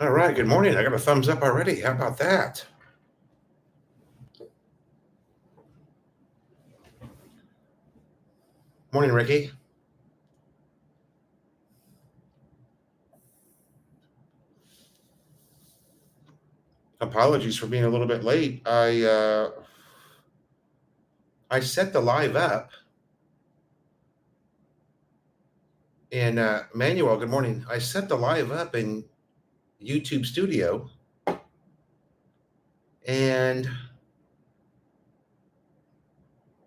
All right, good morning. I got a thumbs up already. How about that? Morning, Ricky. Apologies for being a little bit late. I set the live up in Manuel. Good morning. I set the live up in YouTube Studio, and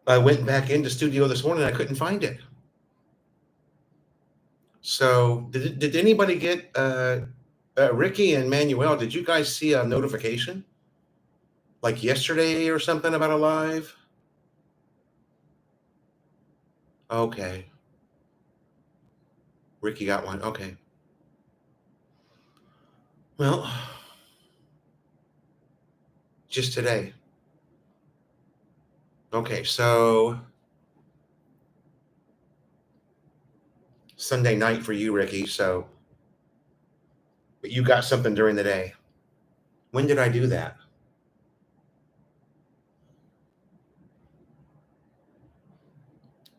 I went back into Studio this morning. I couldn't find it. So, did anybody get Ricky and Manuel? Did you guys see a notification like yesterday or something about a live? Okay. Ricky got one. Okay. Well, just today. Okay, so Sunday night for you, Ricky. So, but you got something during the day. When did I do that?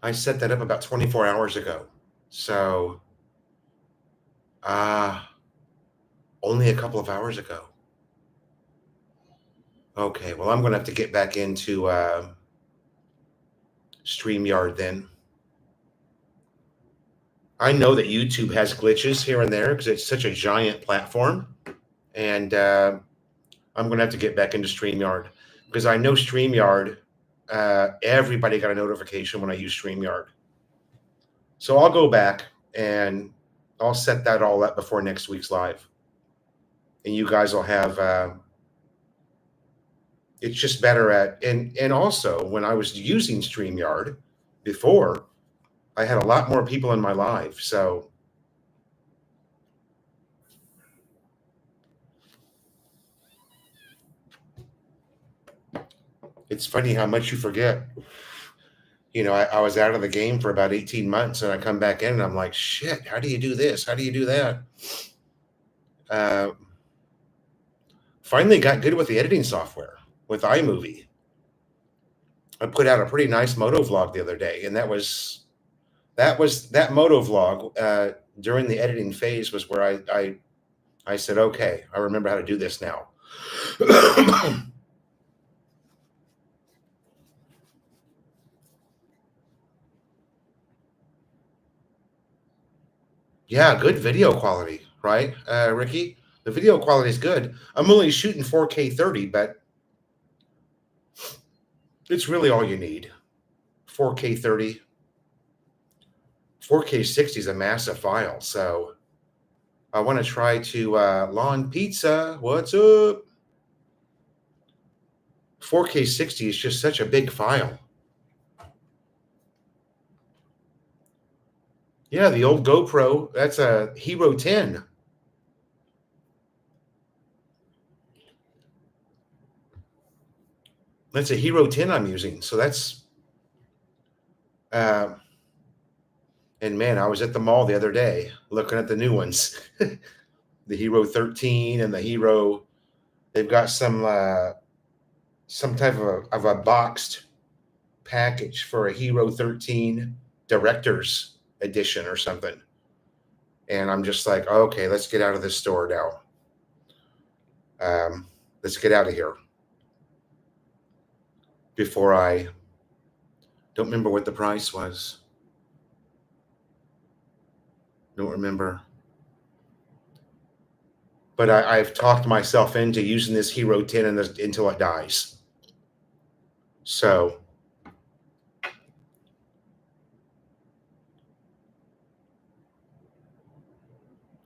I set that up about 24 hours ago. So, only a couple of hours ago. Okay, well, I'm going to have to get back into StreamYard then. I know that YouTube has glitches here and there because it's such a giant platform. And I'm going to have to get back into StreamYard because I know StreamYard, everybody got a notification when I use StreamYard. So I'll go back and I'll set that all up before next week's live. And you guys will have, it's just better at, and also when I was using StreamYard before, I had a lot more people in my live. So it's funny how much you forget. You know, I was out of the game for about 18 months and I come back in and I'm like, shit, how do you do this? How do you do that? Finally got good with the editing software with iMovie. I put out a pretty nice moto vlog the other day, and that moto vlog during the editing phase was where I said, okay, I remember how to do this now. Yeah, good video quality, right, Ricky? The video quality is good. I'm only shooting 4K 30, but it's really all you need. 4K 30. 4K 60 is a massive file, so I want to try to Lawn Pizza. What's up? 4K 60 is just such a big file. Yeah, the old GoPro, that's a Hero 10. That's a Hero 10 I'm using. So that's, and man, I was at the mall the other day looking at the new ones. The Hero 13 and the Hero, they've got some type of a boxed package for a Hero 13 Director's Edition or something. And I'm just like, okay, let's get out of this store now. Let's get out of here before I don't remember what the price was. Don't remember. But I've talked myself into using this Hero 10 until it dies. So,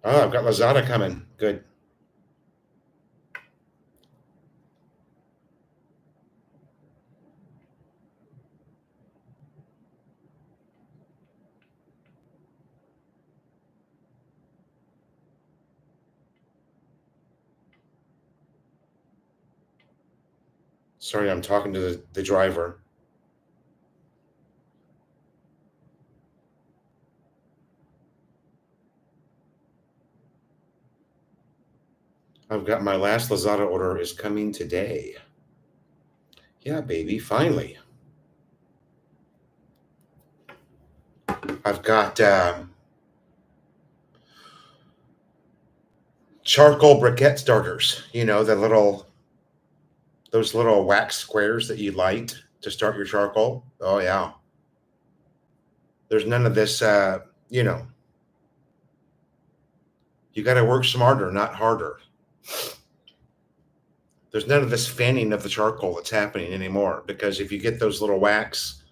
oh, I've got Lazada coming. Good. Sorry, I'm talking to the driver. I've got my last Lazada order is coming today. Yeah, baby, finally. I've got charcoal briquette starters. You know, those little wax squares that you light to start your charcoal. Oh yeah. There's none of this. You know, you got to work smarter, not harder. There's none of this fanning of the charcoal that's happening anymore, because if you get those little wax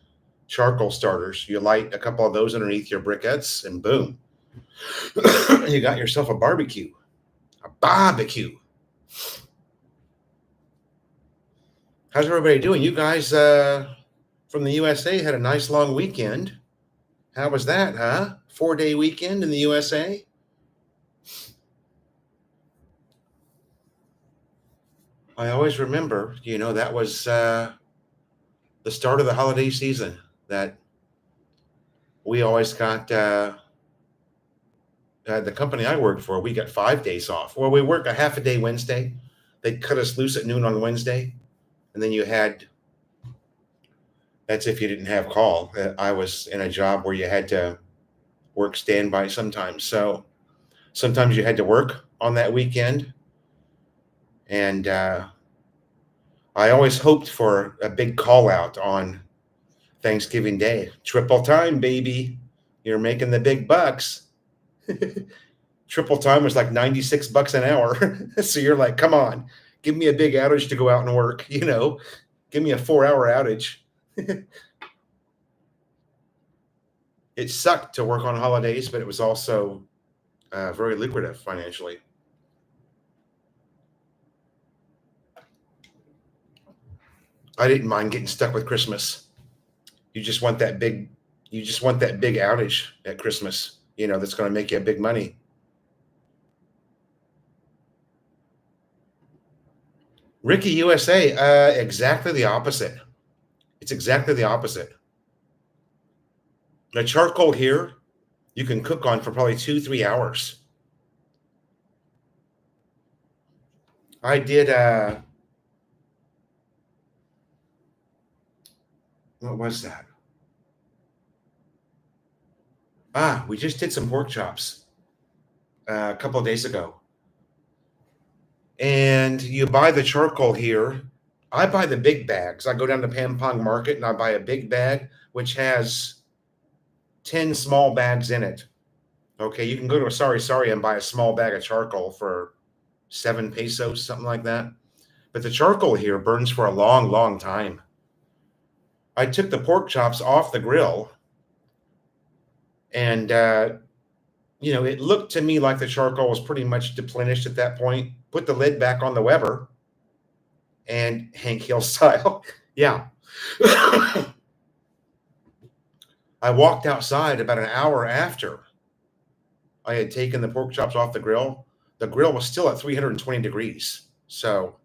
charcoal starters, you light a couple of those underneath your briquettes, and boom, you got yourself a barbecue. A barbecue. How's everybody doing? You guys from the USA had a nice long weekend. How was that, huh? 4-day weekend in the USA? I always remember, that was the start of the holiday season. That we always got the company I worked for. We got 5 days off. Well, we work a half a day Wednesday. They'd cut us loose at noon on Wednesday, and then you had. That's if you didn't have call. I was in a job where you had to work standby sometimes. So sometimes you had to work on that weekend, and I always hoped for a big call out on Thanksgiving Day. Triple time, baby. You're making the big bucks. Triple time was like $96 an hour. So you're like, come on, give me a big outage to go out and work, give me a 4-hour outage. It sucked to work on holidays, but it was also very lucrative financially. I didn't mind getting stuck with Christmas. You just want that big, outage at Christmas, that's going to make you a big money. Ricky USA, exactly the opposite. It's exactly the opposite. The charcoal here, you can cook on for probably 2-3 hours. I did, what was that? We just did some pork chops a couple of days ago. And you buy the charcoal here. I buy the big bags. I go down to Pampong Market and I buy a big bag, which has 10 small bags in it. Okay, you can go to a Sari and buy a small bag of charcoal for 7 pesos, something like that. But the charcoal here burns for a long, long time. I took the pork chops off the grill, and it looked to me like the charcoal was pretty much depleted at that point. Put the lid back on the Weber, and Hank Hill style. Yeah. I walked outside about an hour after I had taken the pork chops off the grill. The grill was still at 320 degrees. So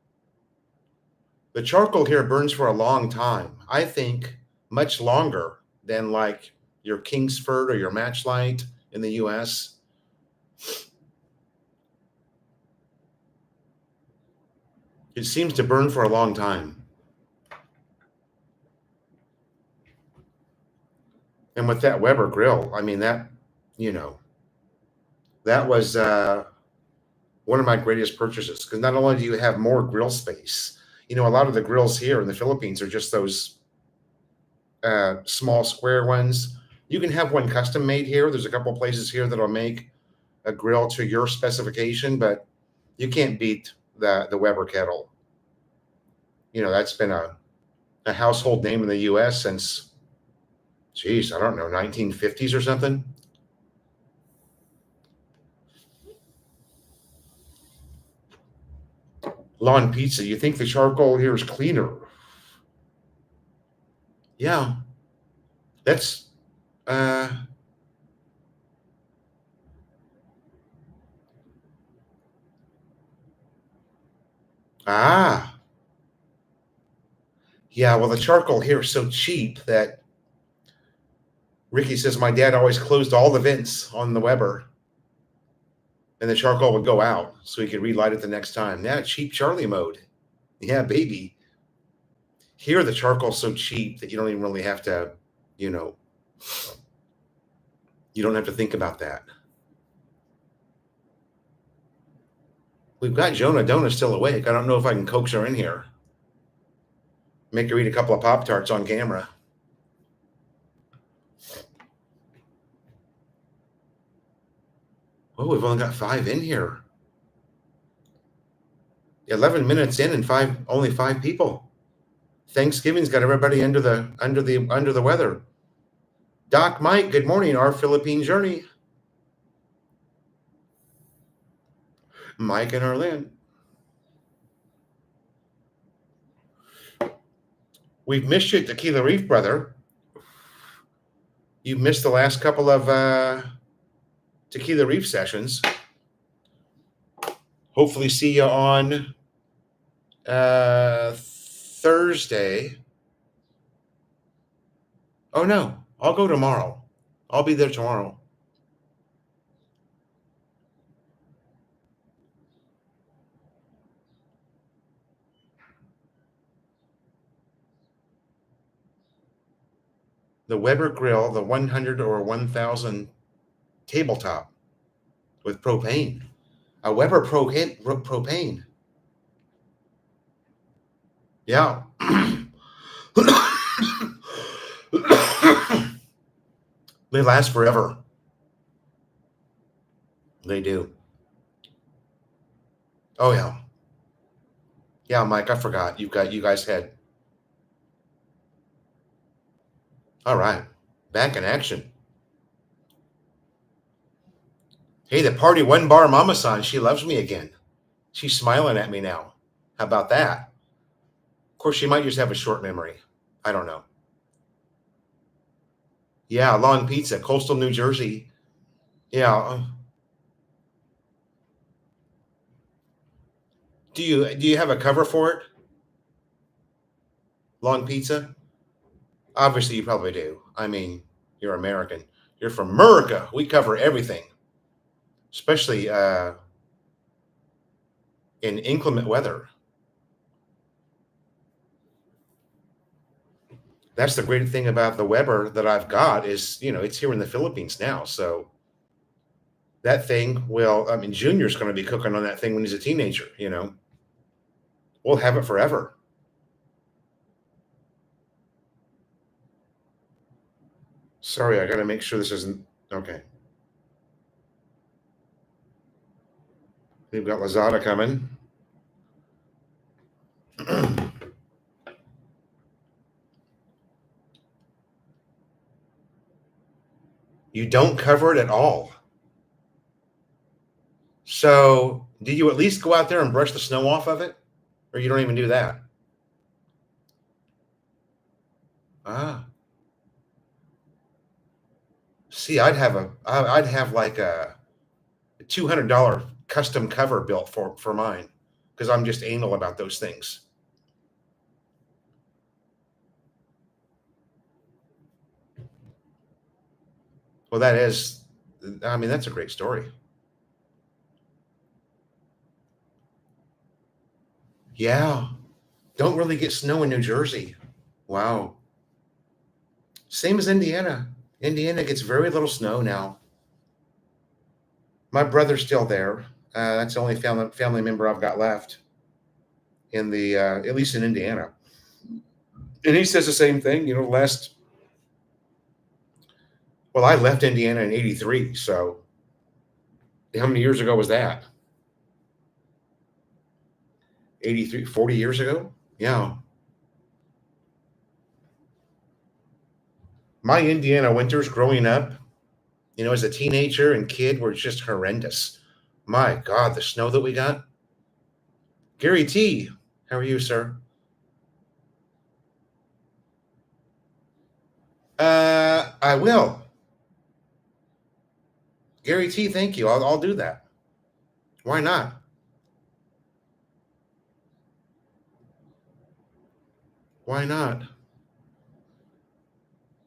the charcoal here burns for a long time. I think much longer than like your Kingsford or your Matchlight in the US. It seems to burn for a long time. And with that Weber grill, I mean, that, That was one of my greatest purchases, because not only do you have more grill space, a lot of the grills here in the Philippines are just those small square ones. You can have one custom made here. There's a couple places here that'll make a grill to your specification, but you can't beat the Weber kettle. That's been a household name in the U.S. since, geez, I don't know, 1950s or something. Lawn pizza. You think the charcoal here is cleaner? Yeah, that's uh, ah, yeah. Well, the charcoal here is so cheap that Ricky says my dad always closed all the vents on the Weber, and the charcoal would go out so he could relight it the next time. Yeah, cheap Charlie mode. Yeah, baby. Here, the charcoal's so cheap that you don't even really have to, you know, you don't have to think about that. We've got Jonah. Donna's still awake. I don't know if I can coax her in here. Make her eat a couple of Pop-Tarts on camera. Oh, we've only got 5 in here. 11 minutes in and only 5 people. Thanksgiving's got everybody under the weather. Doc Mike, good morning. Our Philippine journey. Mike and Arlene. We've missed you at Tequila Reef, brother. You've missed the last couple of Tequila Reef sessions. Hopefully see you on Thursday. Oh, no. I'll go tomorrow. I'll be there tomorrow. The Weber grill, the 100 or 1000 tabletop with propane. A Weber propane. Yeah. They last forever. They do. Oh, yeah. Yeah, Mike, I forgot. You guys had. All right. Back in action. Hey, the party one bar mama-san, she loves me again. She's smiling at me now. How about that? Of course, she might just have a short memory. I don't know. Yeah, Long Pizza, Coastal New Jersey. Yeah. Do you have a cover for it? Long Pizza? Obviously, you probably do. I mean, you're American. You're from America. We cover everything, especially in inclement weather. That's the great thing about the Weber that I've got is, it's here in the Philippines now. So that thing Junior's going to be cooking on that thing when he's a teenager, We'll have it forever. Sorry, I got to make sure this isn't okay. We've got Lazada coming. You don't cover it at all. So, did you at least go out there and brush the snow off of it? Or you don't even do that? Ah. See, I'd have like a $200 custom cover built for mine, because I'm just anal about those things. Well, that's a great story. Yeah. Don't really get snow in New Jersey. Wow. Same as Indiana. Indiana gets very little snow now. My brother's still there. That's the only family member I've got left in the at least in Indiana. And he says the same thing. I left Indiana in '83. So how many years ago was that? 83, 40 years ago? Yeah. My Indiana winters growing up, as a teenager and kid, were just horrendous. My God, the snow that we got. Gary T, how are you, sir? I will. Gary T, thank you. I'll do that. Why not? Why not?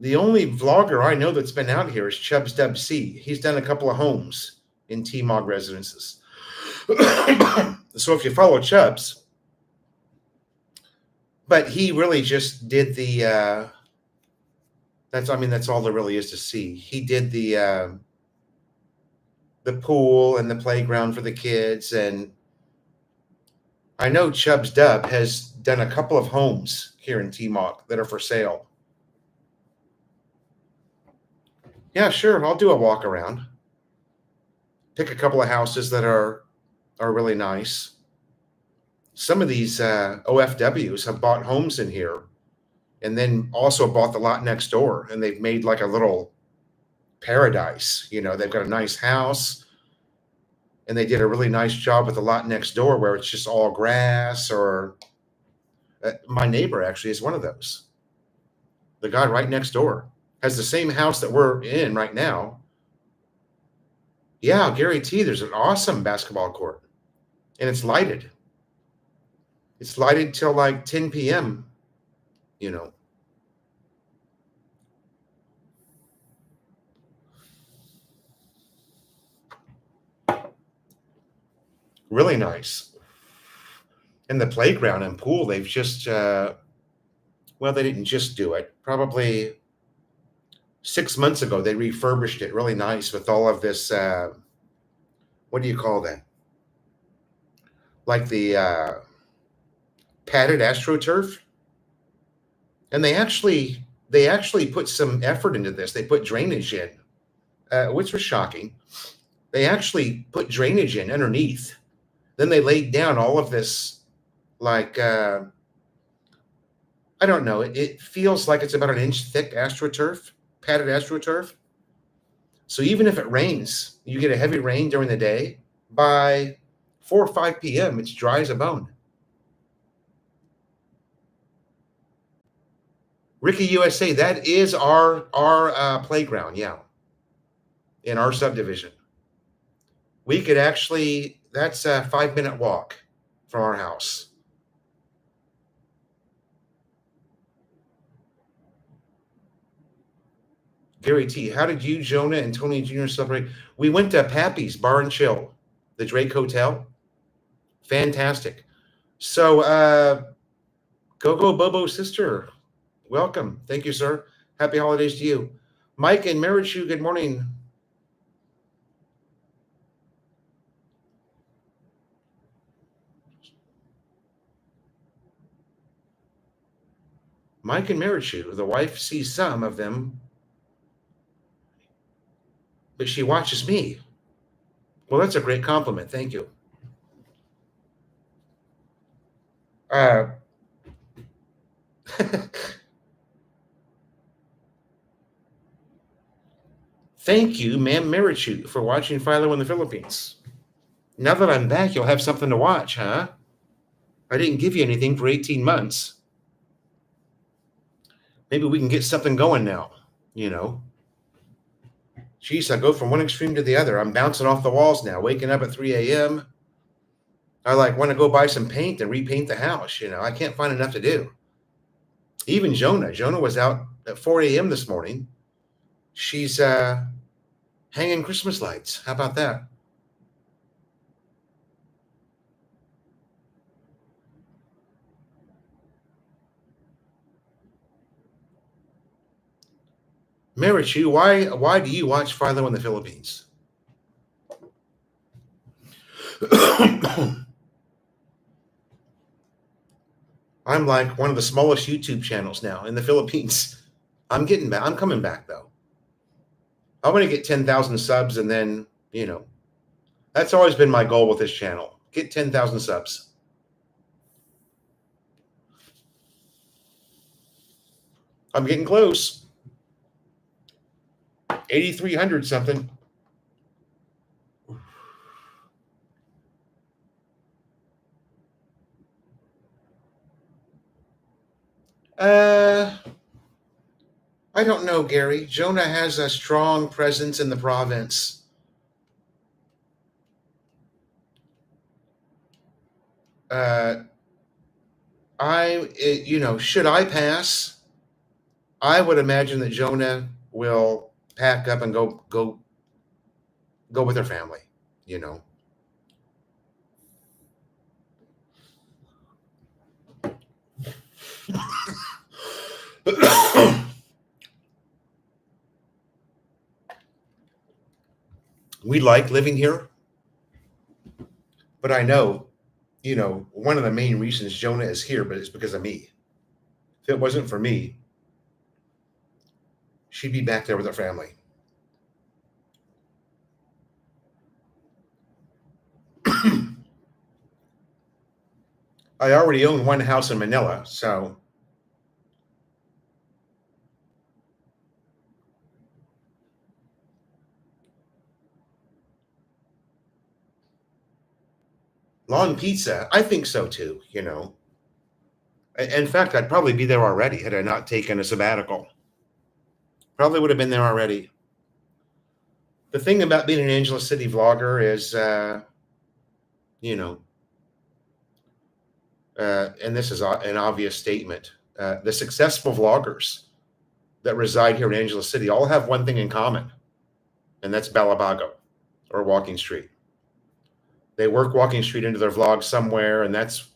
The only vlogger I know that's been out here is Chubbs Dub C. He's done a couple of homes in T-Mog residences. So if you follow Chubbs, but he really just did that's all there really is to see. He did the pool and the playground for the kids, and I know Chubbs Dub has done a couple of homes here in T-Mog that are for sale. Yeah, sure. I'll do a walk around. Pick a couple of houses that are really nice. Some of these OFWs have bought homes in here and then also bought the lot next door, and they've made like a little paradise. They've got a nice house and they did a really nice job with the lot next door where it's just all grass. Or my neighbor actually is one of those. The guy right next door has the same house that we're in right now. Yeah, Gary T, there's an awesome basketball court, and it's lighted. It's lighted till like 10 p.m. Really nice. And the playground and pool, they've just they didn't just do it. Probably 6 months ago, they refurbished it really nice with all of this. What do you call that? Like the padded AstroTurf. And they actually put some effort into this. They put drainage in, which was shocking. They actually put drainage in underneath. Then they laid down all of this, like I don't know. It feels like it's about an inch thick AstroTurf, padded AstroTurf. So even if it rains, you get a heavy rain during the day, by 4 or 5 p.m., it's dry as a bone. Ricky USA, that is our playground, yeah, in our subdivision. We could actually, that's a 5-minute walk from our house. Gary T, how did you, Jonah, and Tony Jr. celebrate? We went to Pappy's Bar and Chill, the Drake Hotel. Fantastic. So, Go Bobo sister, welcome. Thank you, sir. Happy holidays to you. Mike and Marichu, good morning. Mike and Marichu, the wife sees some of them, but she watches me. Well, that's a great compliment. Thank you. Thank you, ma'am Marichu, for watching Philo in the Philippines. Now that I'm back, you'll have something to watch, huh? I didn't give you anything for 18 months. Maybe we can get something going now, Geez, I go from one extreme to the other. I'm bouncing off the walls now, waking up at 3 a.m. I want to go buy some paint and repaint the house. I can't find enough to do. Even Jonah was out at 4 a.m. this morning. She's hanging Christmas lights. How about that? Marichu, why do you watch Philo in the Philippines? I'm like one of the smallest YouTube channels now in the Philippines. I'm getting back. I'm coming back though. I want to get 10,000 subs, and then, that's always been my goal with this channel. Get 10,000 subs. I'm getting close. 8,300 something. I don't know, Gary. Jonah has a strong presence in the province. Should I pass, I would imagine that Jonah will pack up and go with her family, We like living here, but I know, one of the main reasons Jonah is here, but it's because of me. If it wasn't for me, she'd be back there with her family. I already own one house in Manila, so Long Pizza, I think so too, In fact, I'd probably be there already had I not taken a sabbatical. Probably would have been there already. The thing about being an Angeles City vlogger is, and this is an obvious statement, the successful vloggers that reside here in Angeles City all have one thing in common, and that's Balabago or Walking Street. They work Walking Street into their vlog somewhere, and that's,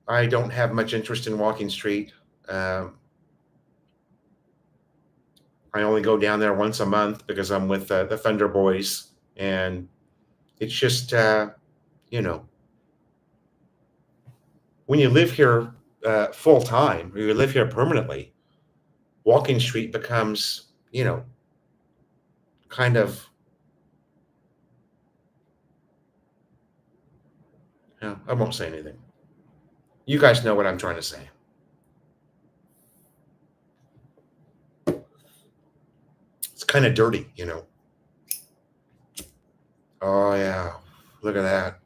I don't have much interest in Walking Street. I only go down there once a month because I'm with the Thunder Boys, and it's just, when you live here full time, or you live here permanently, Walking Street becomes, kind of, I won't say anything. You guys know what I'm trying to say. It's kind of dirty, Oh, yeah. Look at that.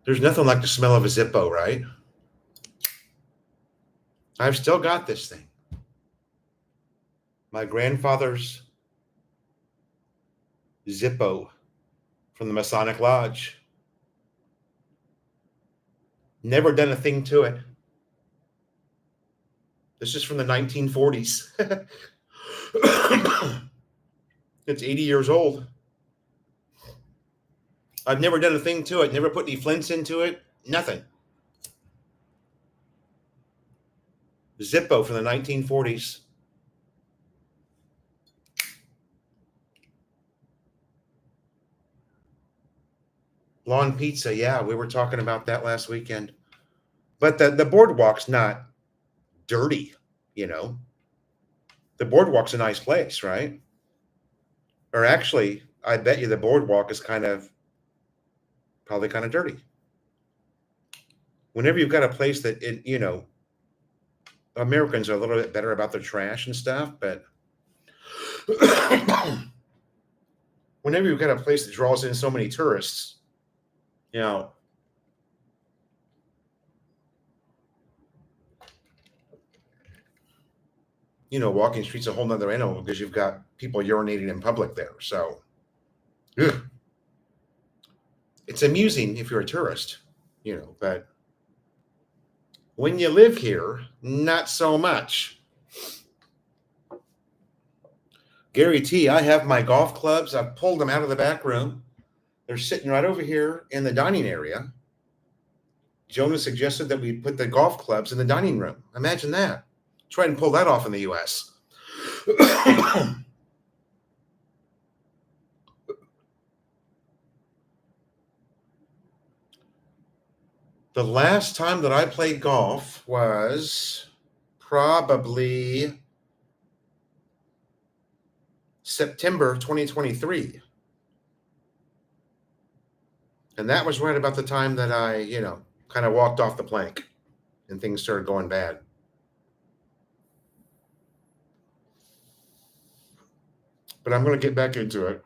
There's nothing like the smell of a Zippo, right? I've still got this thing. My grandfather's Zippo from the Masonic Lodge. Never done a thing to it. This is from the 1940s. It's 80 years old. I've never done a thing to it. Never put any flints into it. Nothing. Zippo from the 1940s. Lawn pizza. Yeah, we were talking about that last weekend. But the boardwalk's not dirty, The boardwalk's a nice place, right? Or actually, I bet you the boardwalk is probably kind of dirty. Whenever you've got a place that, Americans are a little bit better about their trash and stuff, but whenever you've got a place that draws in so many tourists, Walking Street's a whole nother animal because you've got people urinating in public there. So, it's amusing if you're a tourist, but when you live here, not so much. Gary T, I have my golf clubs. I've pulled them out of the back room. They're sitting right over here in the dining area. Jonah suggested that we put the golf clubs in the dining room. Imagine that. Try and pull that off in the U.S. The last time that I played golf was probably September 2023. And that was right about the time that I, kind of walked off the plank and things started going bad. But I'm going to get back into it.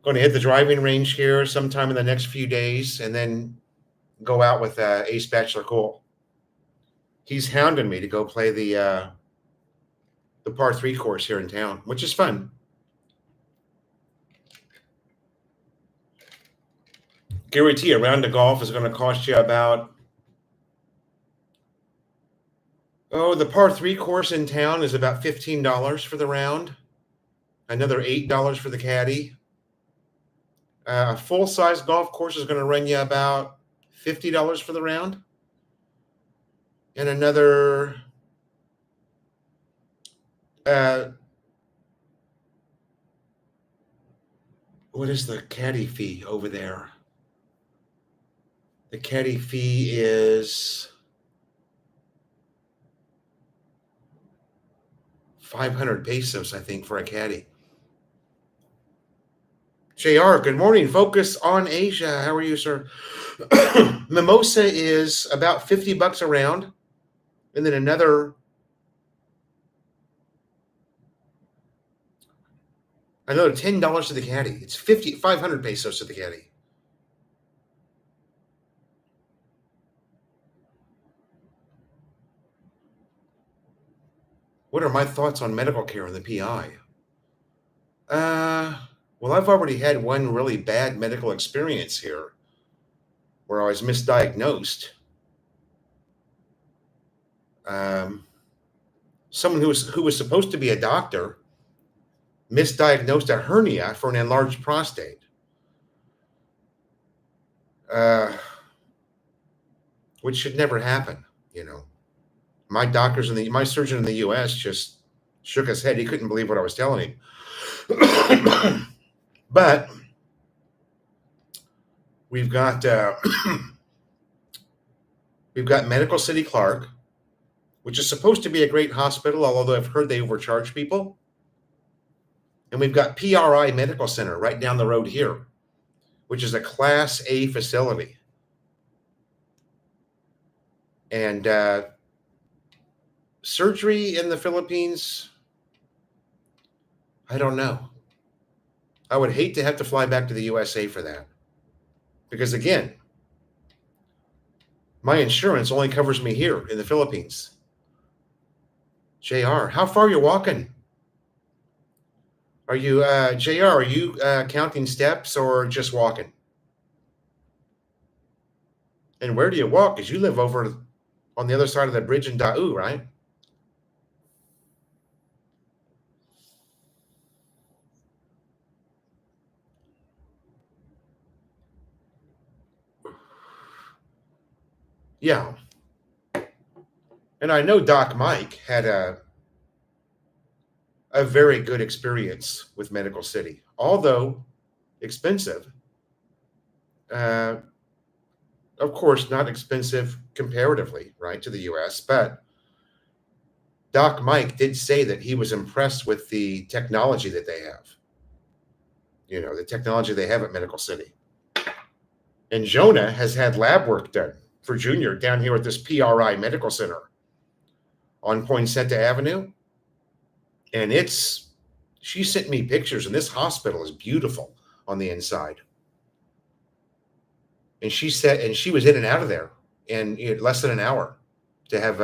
Going to hit the driving range here sometime in the next few days and then go out with Ace Bachelor Cole. He's hounding me to go play the par 3 course here in town, which is fun. Guarantee a round of golf is going to cost you about, the par 3 course in town is about $15 for the round, another $8 for the caddy. A full-size golf course is going to run you about $50 for the round, and another what is the caddy fee over there? The caddy fee is 500 pesos, I think, for a caddy. JR, good morning. Focus on Asia. How are you, sir? Mimosa is about $50 a round, and then another $10 to the caddy. It's 500 pesos to the caddy. What are my thoughts on medical care and the PI? Well, I've already had one really bad medical experience here where I was misdiagnosed. Someone who was supposed to be a doctor misdiagnosed a hernia for an enlarged prostate. Which should never happen, My my surgeon in the U.S. just shook his head. He couldn't believe what I was telling him. But we've got Medical City Clark, which is supposed to be a great hospital, although I've heard they overcharge people. And we've got PRI Medical Center right down the road here, which is a Class A facility. And surgery in the Philippines, I don't know. I would hate to have to fly back to the USA for that. Because again, my insurance only covers me here in the Philippines. JR, how far are you walking? Are you, JR, are you counting steps or just walking? And where do you walk? Because you live over on the other side of the bridge in Dau, right? Yeah. And I know Doc Mike had a very good experience with Medical City, although expensive. Of course, not expensive comparatively, right, to the U.S., but Doc Mike did say that he was impressed with the technology that they have. The technology they have at Medical City. And Jonah has had lab work done for Junior down here at this PRI Medical Center on Poinsetta Avenue. And she sent me pictures, and this hospital is beautiful on the inside. And she was in and out of there in less than an hour to have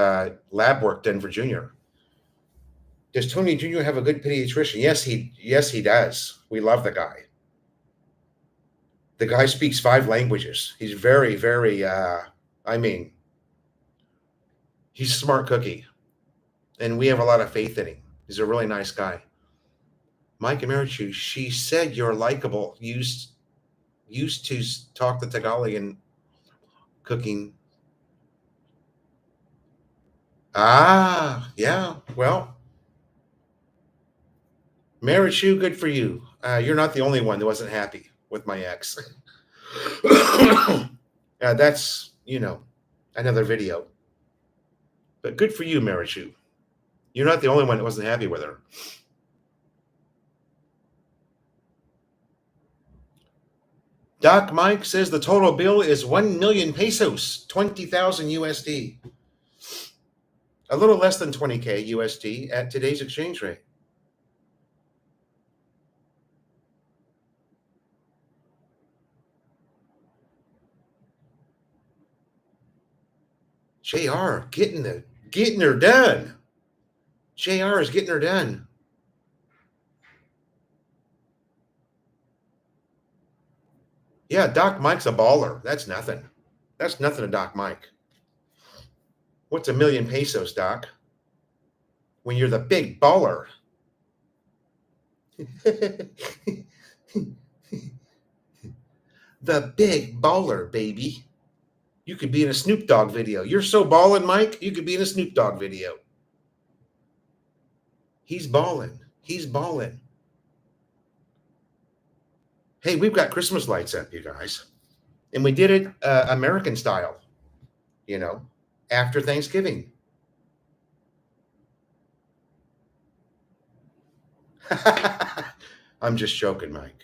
lab work done for Junior. Does Tony Jr. have a good pediatrician? Yes, he does. We love the guy. The guy speaks 5 languages. He's very, very, he's a smart cookie. And we have a lot of faith in him. He's a really nice guy. Mike Emeritu, she said you're likable. Used to talk the Tagalog and cooking. Yeah. Well, Marichu, good for you. You're not the only one that wasn't happy with my ex. That's, another video. But good for you, Marichu. You're not the only one that wasn't happy with her. Doc Mike says the total bill is 1 million pesos, 20,000 USD. A little less than 20K USD at today's exchange rate. JR getting her done. JR is getting her done. Yeah, Doc Mike's a baller. That's nothing. That's nothing to Doc Mike. What's 1 million pesos, Doc? When you're the big baller. The big baller, baby. You could be in a Snoop Dogg video. You're so ballin', Mike, you could be in a Snoop Dogg video. He's balling. He's balling. Hey, we've got Christmas lights up, you guys. And we did it American style, after Thanksgiving. I'm just joking, Mike.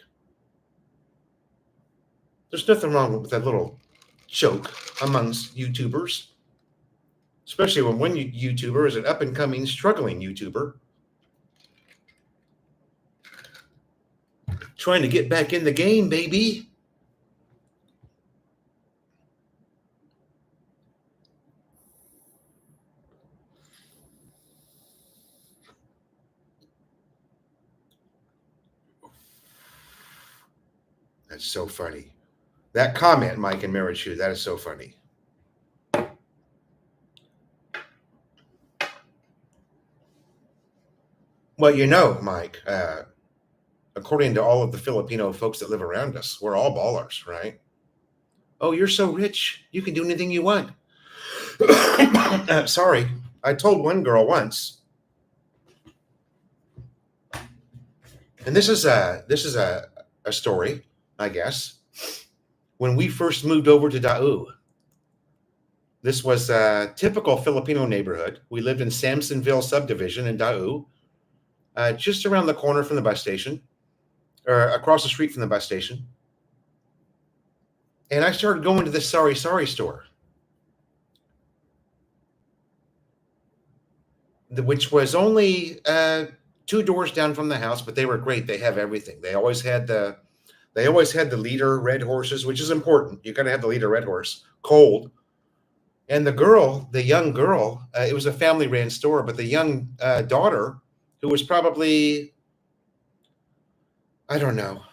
There's nothing wrong with that little joke amongst YouTubers, especially when one YouTuber is an up-and-coming, struggling YouTuber trying to get back in the game, baby. That's so funny. That comment, Mike and Marichu, that is so funny. Well, Mike, according to all of the Filipino folks that live around us, we're all ballers, right? Oh, you're so rich. You can do anything you want. Sorry. I told one girl once, and this is a story, I guess. When we first moved over to Dau, this was a typical Filipino neighborhood. We lived in Samsonville subdivision in Dau, just around the corner from the bus station, or across the street from the bus station. And I started going to this Sorry store, which was only 2 doors down from the house, but they were great. They have everything. They always had the leader red horses, which is important. You got to have the leader red horse, cold. And the young girl, it was a family ran store, but the young daughter, who was probably, I don't know,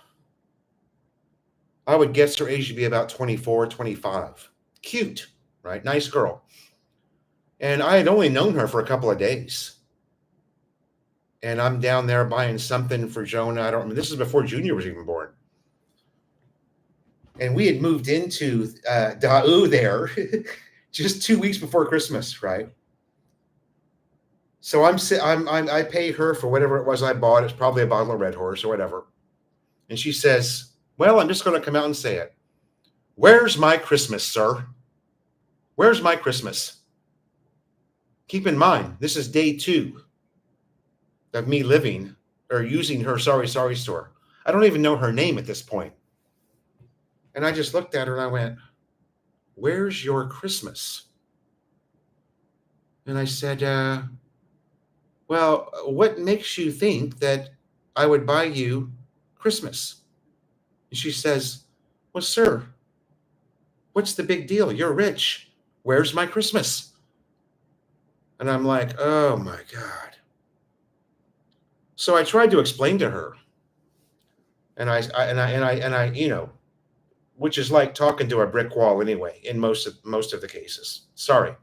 I would guess her age to be about 24, 25. Cute, right? Nice girl. And I had only known her for a couple of days. And I'm down there buying something for Jonah. I don't remember. This is before Junior was even born. And we had moved into Dau there just 2 weeks before Christmas, right? So I paid her for whatever it was I bought. It's probably a bottle of Red Horse or whatever. And she says, well, I'm just going to come out and say it. Where's my Christmas, sir? Where's my Christmas? Keep in mind, this is day 2 of me living or using her Sorry store. I don't even know her name at this point. And I just looked at her and I went, where's your Christmas? And I said, well, what makes you think that I would buy you Christmas? And she says, well, sir, what's the big deal? You're rich. Where's my Christmas? And I'm like, oh my God. So I tried to explain to her. And I, which is like talking to a brick wall anyway, in most of the cases. Sorry.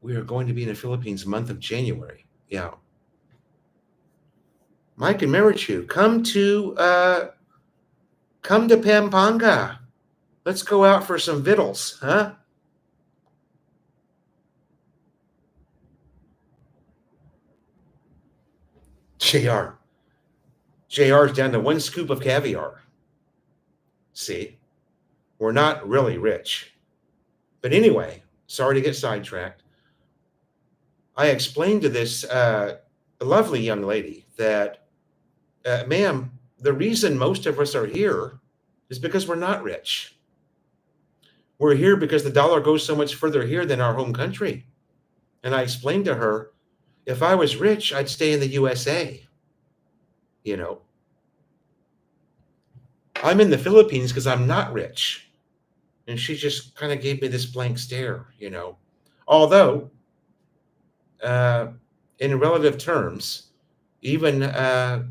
We are going to be in the Philippines month of January. Yeah. Mike and Marichu, come to Pampanga. Let's go out for some vittles, huh? JR's down to 1 scoop of caviar. See, we're not really rich. But anyway, sorry to get sidetracked. I explained to this lovely young lady that, ma'am, the reason most of us are here is because we're not rich. We're here because the dollar goes so much further here than our home country. And I explained to her, if I was rich, I'd stay in the USA. You know, I'm in the Philippines because I'm not rich. And she just kind of gave me this blank stare, Although, uh, in relative terms, even an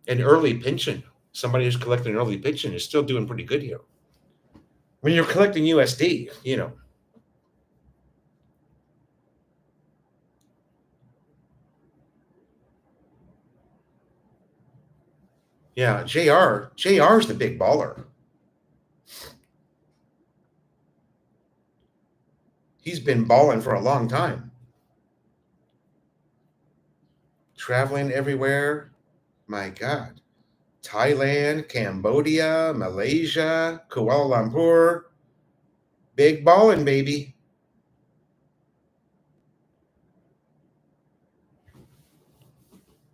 early pension, somebody who's collecting an early pension is still doing pretty good here. When you're collecting USD. Yeah, JR's the big baller. He's been balling for a long time. Traveling everywhere. My God. Thailand, Cambodia, Malaysia, Kuala Lumpur. Big balling, baby.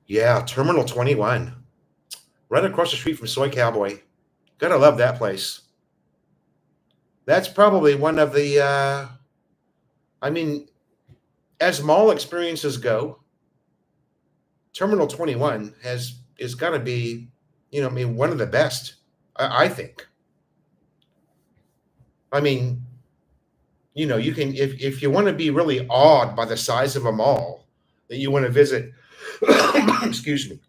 Yeah, Terminal 21. Right across the street from Soy Cowboy. Gotta love that place. That's probably one of the, I mean, as mall experiences go, Terminal 21 is got to be, one of the best, I think. I mean, you can, if you want to be really awed by the size of a mall that you want to visit, excuse me,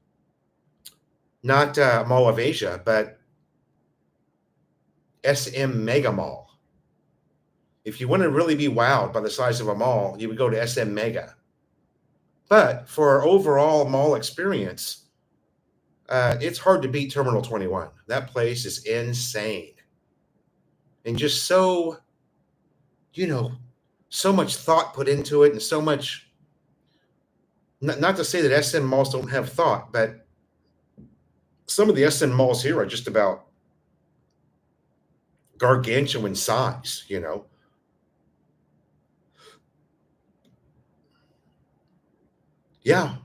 not Mall of Asia, but SM Mega Mall. If you want to really be wowed by the size of a mall, you would go to SM Mega. But for our overall mall experience, it's hard to beat Terminal 21. That place is insane. And just so, so much thought put into it and so much, not to say that SM malls don't have thought, but some of the SM malls here are just about gargantuan size, Yeah.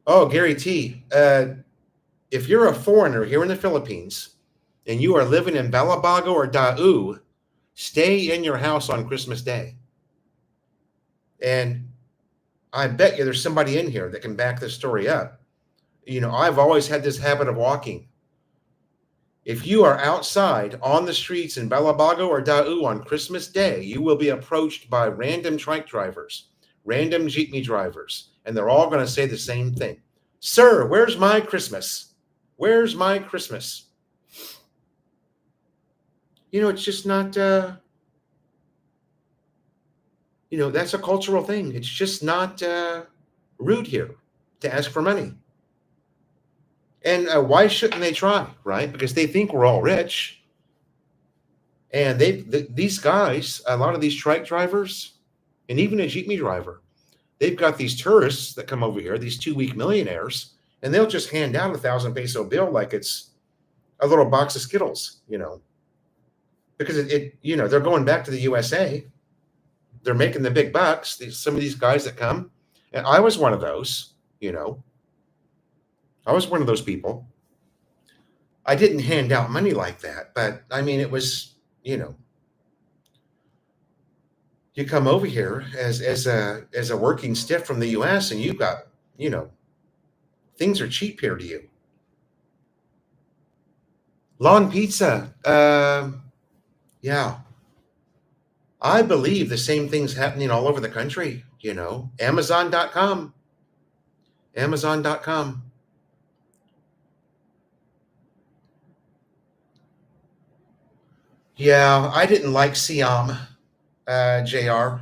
Oh, Gary T, if you're a foreigner here in the Philippines and you are living in Balabago or Daeu, stay in your house on Christmas Day. And I bet you there's somebody in here that can back this story up. I've always had this habit of walking. If you are outside on the streets in Balabago or Daeu on Christmas Day, you will be approached by random trike drivers, random jeepney drivers, and they're all going to say the same thing. Sir, where's my Christmas? Where's my Christmas? It's just not, that's a cultural thing. It's just not rude here to ask for money. And why shouldn't they try, right? Because they think we're all rich. And these guys, a lot of these trike drivers, and even a jeepney driver, they've got these tourists that come over here, these 2-week millionaires, and they'll just hand out 1,000 peso bill like it's a little box of Skittles, because they're going back to the USA. They're making the big bucks. Some of these guys that come, and I was one of those, I was one of those people. I didn't hand out money like that, but I mean, it was, you come over here as a working stiff from the US and you've got, things are cheap here to you. Lawn pizza. Yeah. I believe the same thing's happening all over the country, Amazon.com. Amazon.com. Yeah, I didn't like Siam, JR.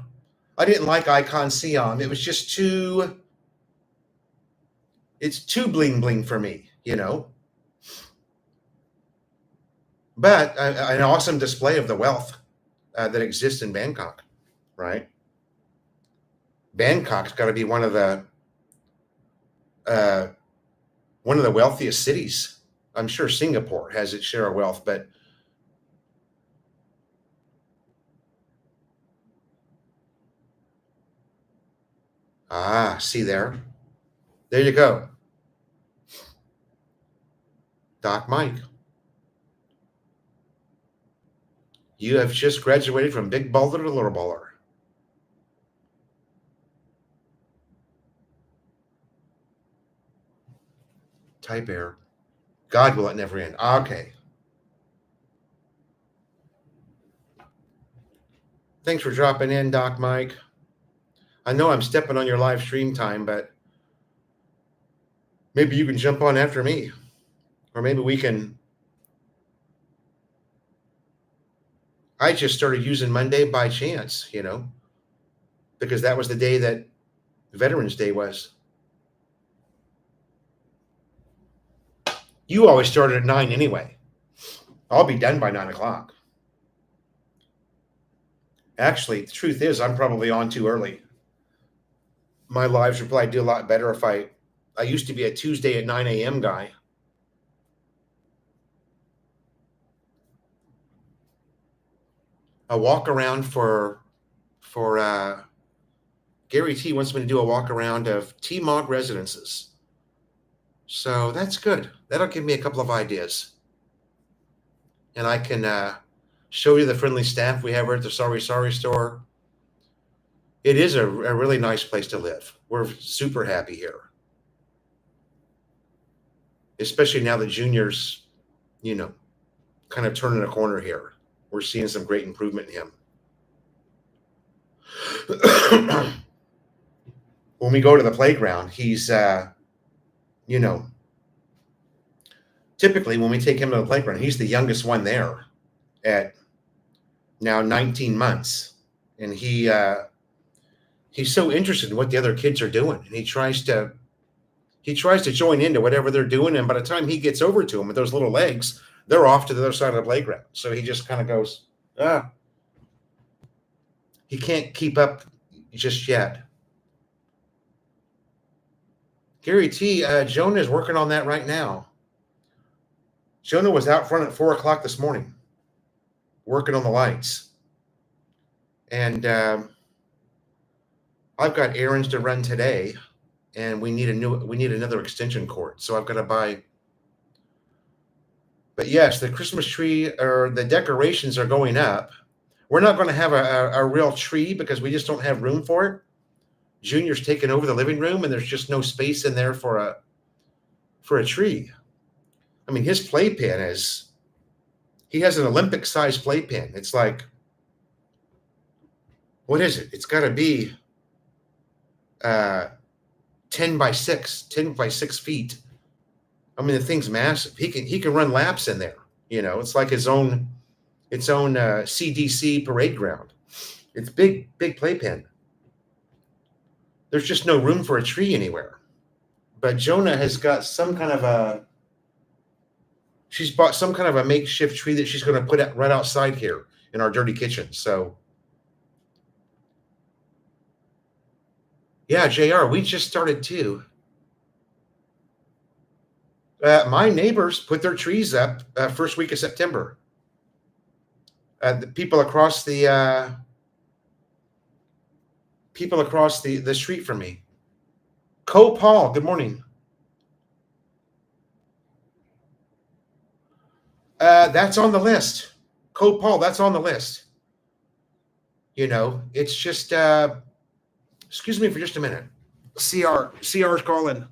I didn't like Icon Siam. It was just it's too bling bling for me, But an awesome display of the wealth that exists in Bangkok, right? Bangkok's got to be one of the wealthiest cities I'm sure Singapore has its share of wealth, but see there. There you go. Doc Mike. You have just graduated from big baller to little baller. Type error. God will it never end. Okay. Thanks for dropping in, Doc Mike. I know I'm stepping on your live stream time, but maybe you can jump on after me. Or maybe we can. I just started using Monday by chance, because that was the day that Veterans Day was. You always started at 9 anyway. I'll be done by 9 o'clock. Actually, the truth is, I'm probably on too early. My lives would probably do a lot better if I used to be a Tuesday at 9 a.m. guy. A walk around for Gary T wants me to do a walk around of T-Mog residences. So that's good. That'll give me a couple of ideas. And I can show you the friendly staff we have here at the Sorry store. It is a really nice place to live. We're super happy here. Especially now that Junior's, kind of turning a corner here. We're seeing some great improvement in him. When we go to the playground, he's, typically when we take him to the playground, he's the youngest one there at now 19 months. And he's so interested in what the other kids are doing. And he tries to join into whatever they're doing. And by the time he gets over to them with those little legs, they're off to the other side of the playground. So he just kind of goes, he can't keep up just yet. Gary T, Jonah is working on that right now. Jonah was out front at 4 o'clock this morning, working on the lights. And I've got errands to run today, and we need another extension cord. So I've got to buy. But yes, the Christmas tree or the decorations are going up. We're not going to have a real tree because we just don't have room for it. Junior's taken over the living room, and there's just no space in there for a tree. I mean, his playpen he has an Olympic-sized playpen. It's like, what is it? It's got to be 10 by 6 feet. I mean, the thing's massive. He can run laps in there. It's like its own CDC parade ground. It's big playpen. There's just no room for a tree anywhere. But Jonah has got she's bought some kind of a makeshift tree that she's going to put right outside here in our dirty kitchen. So yeah, JR, we just started too. My neighbors put their trees up first week of September. The people across the street from me. Paul, good morning. That's on the list. Paul, that's on the list. It's just excuse me for just a minute. CR's calling.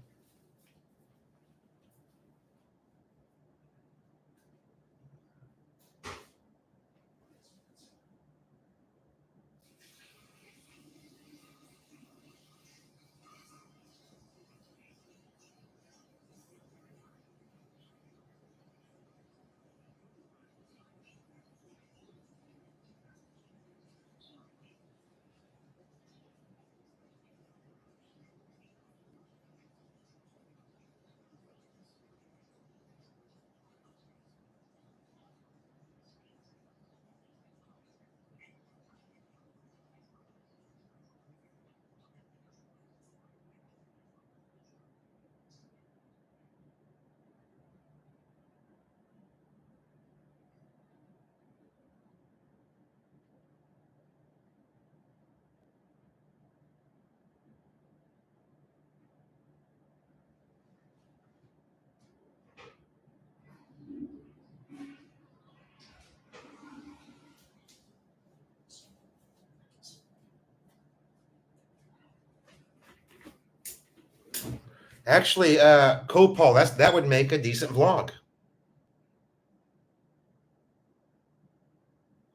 Actually, Paul, that would make a decent vlog.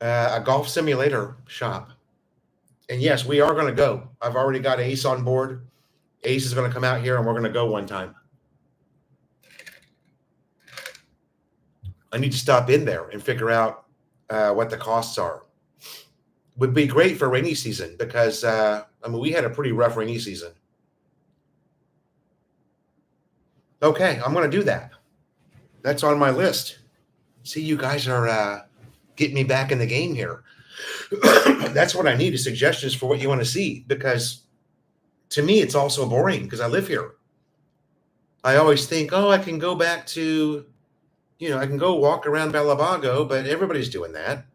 A golf simulator shop. And yes, we are going to go. I've already got Ace on board. Ace is going to come out here and we're going to go one time. I need to stop in there and figure out what the costs are. Would be great for rainy season because, I mean, we had a pretty rough rainy season. Okay, I'm going to do that. That's on my list. See, you guys are getting me back in the game here. That's what I need is suggestions for what you want to see, because to me, it's also boring because I live here. I always think, oh, I can go back to, I can go walk around Balabago, but everybody's doing that.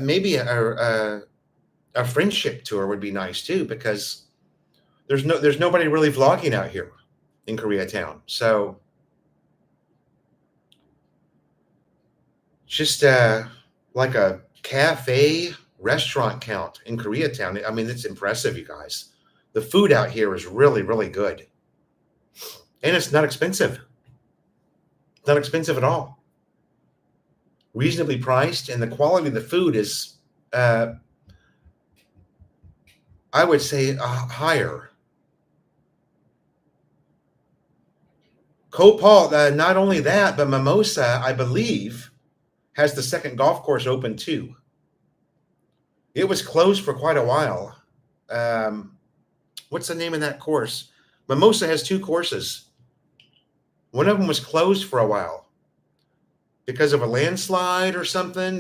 Maybe a friendship tour would be nice too, because there's nobody really vlogging out here in Koreatown. So just like a cafe restaurant count in Koreatown. I mean, it's impressive, you guys. The food out here is really, really good. And it's not expensive. Not expensive at all. Reasonably priced, and the quality of the food is, I would say, higher. Paul, not only that, but Mimosa, I believe, has the second golf course open too. It was closed for quite a while. What's the name of that course? Mimosa has two courses. One of them was closed for a while because of a landslide or something.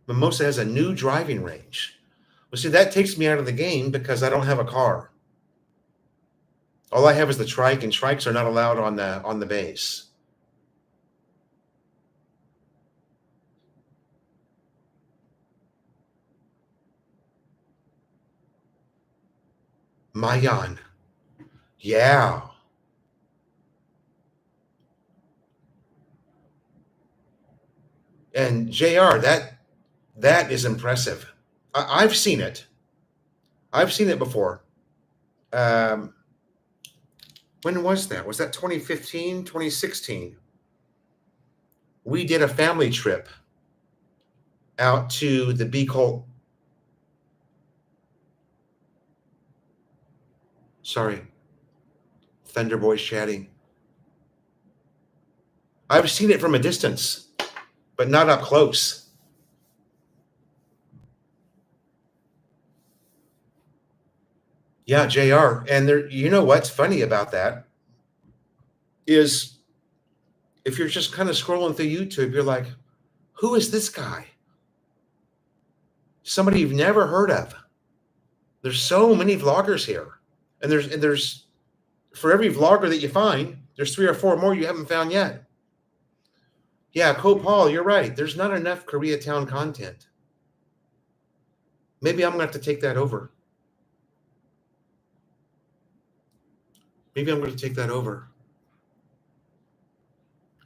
Mimosa has a new driving range. Well, see, that takes me out of the game because I don't have a car. All I have is the trike, and trikes are not allowed on the base. Mayan. Yeah. And JR, that is impressive. I've seen it. I've seen it before. When was that? Was that 2015, 2016? We did a family trip out to the Beacol. Sorry. Thunderboy's chatting. I've seen it from a distance, but not up close. Yeah, JR. And there, you know what's funny about that is if you're just kind of scrolling through YouTube, you're like, who is this guy? Somebody you've never heard of. There's so many vloggers here. And there's for every vlogger that you find, there's 3 or 4 more you haven't found yet. Yeah, Paul, you're right. There's not enough Koreatown content. Maybe I'm going to have to take that over. Maybe I'm going to take that over.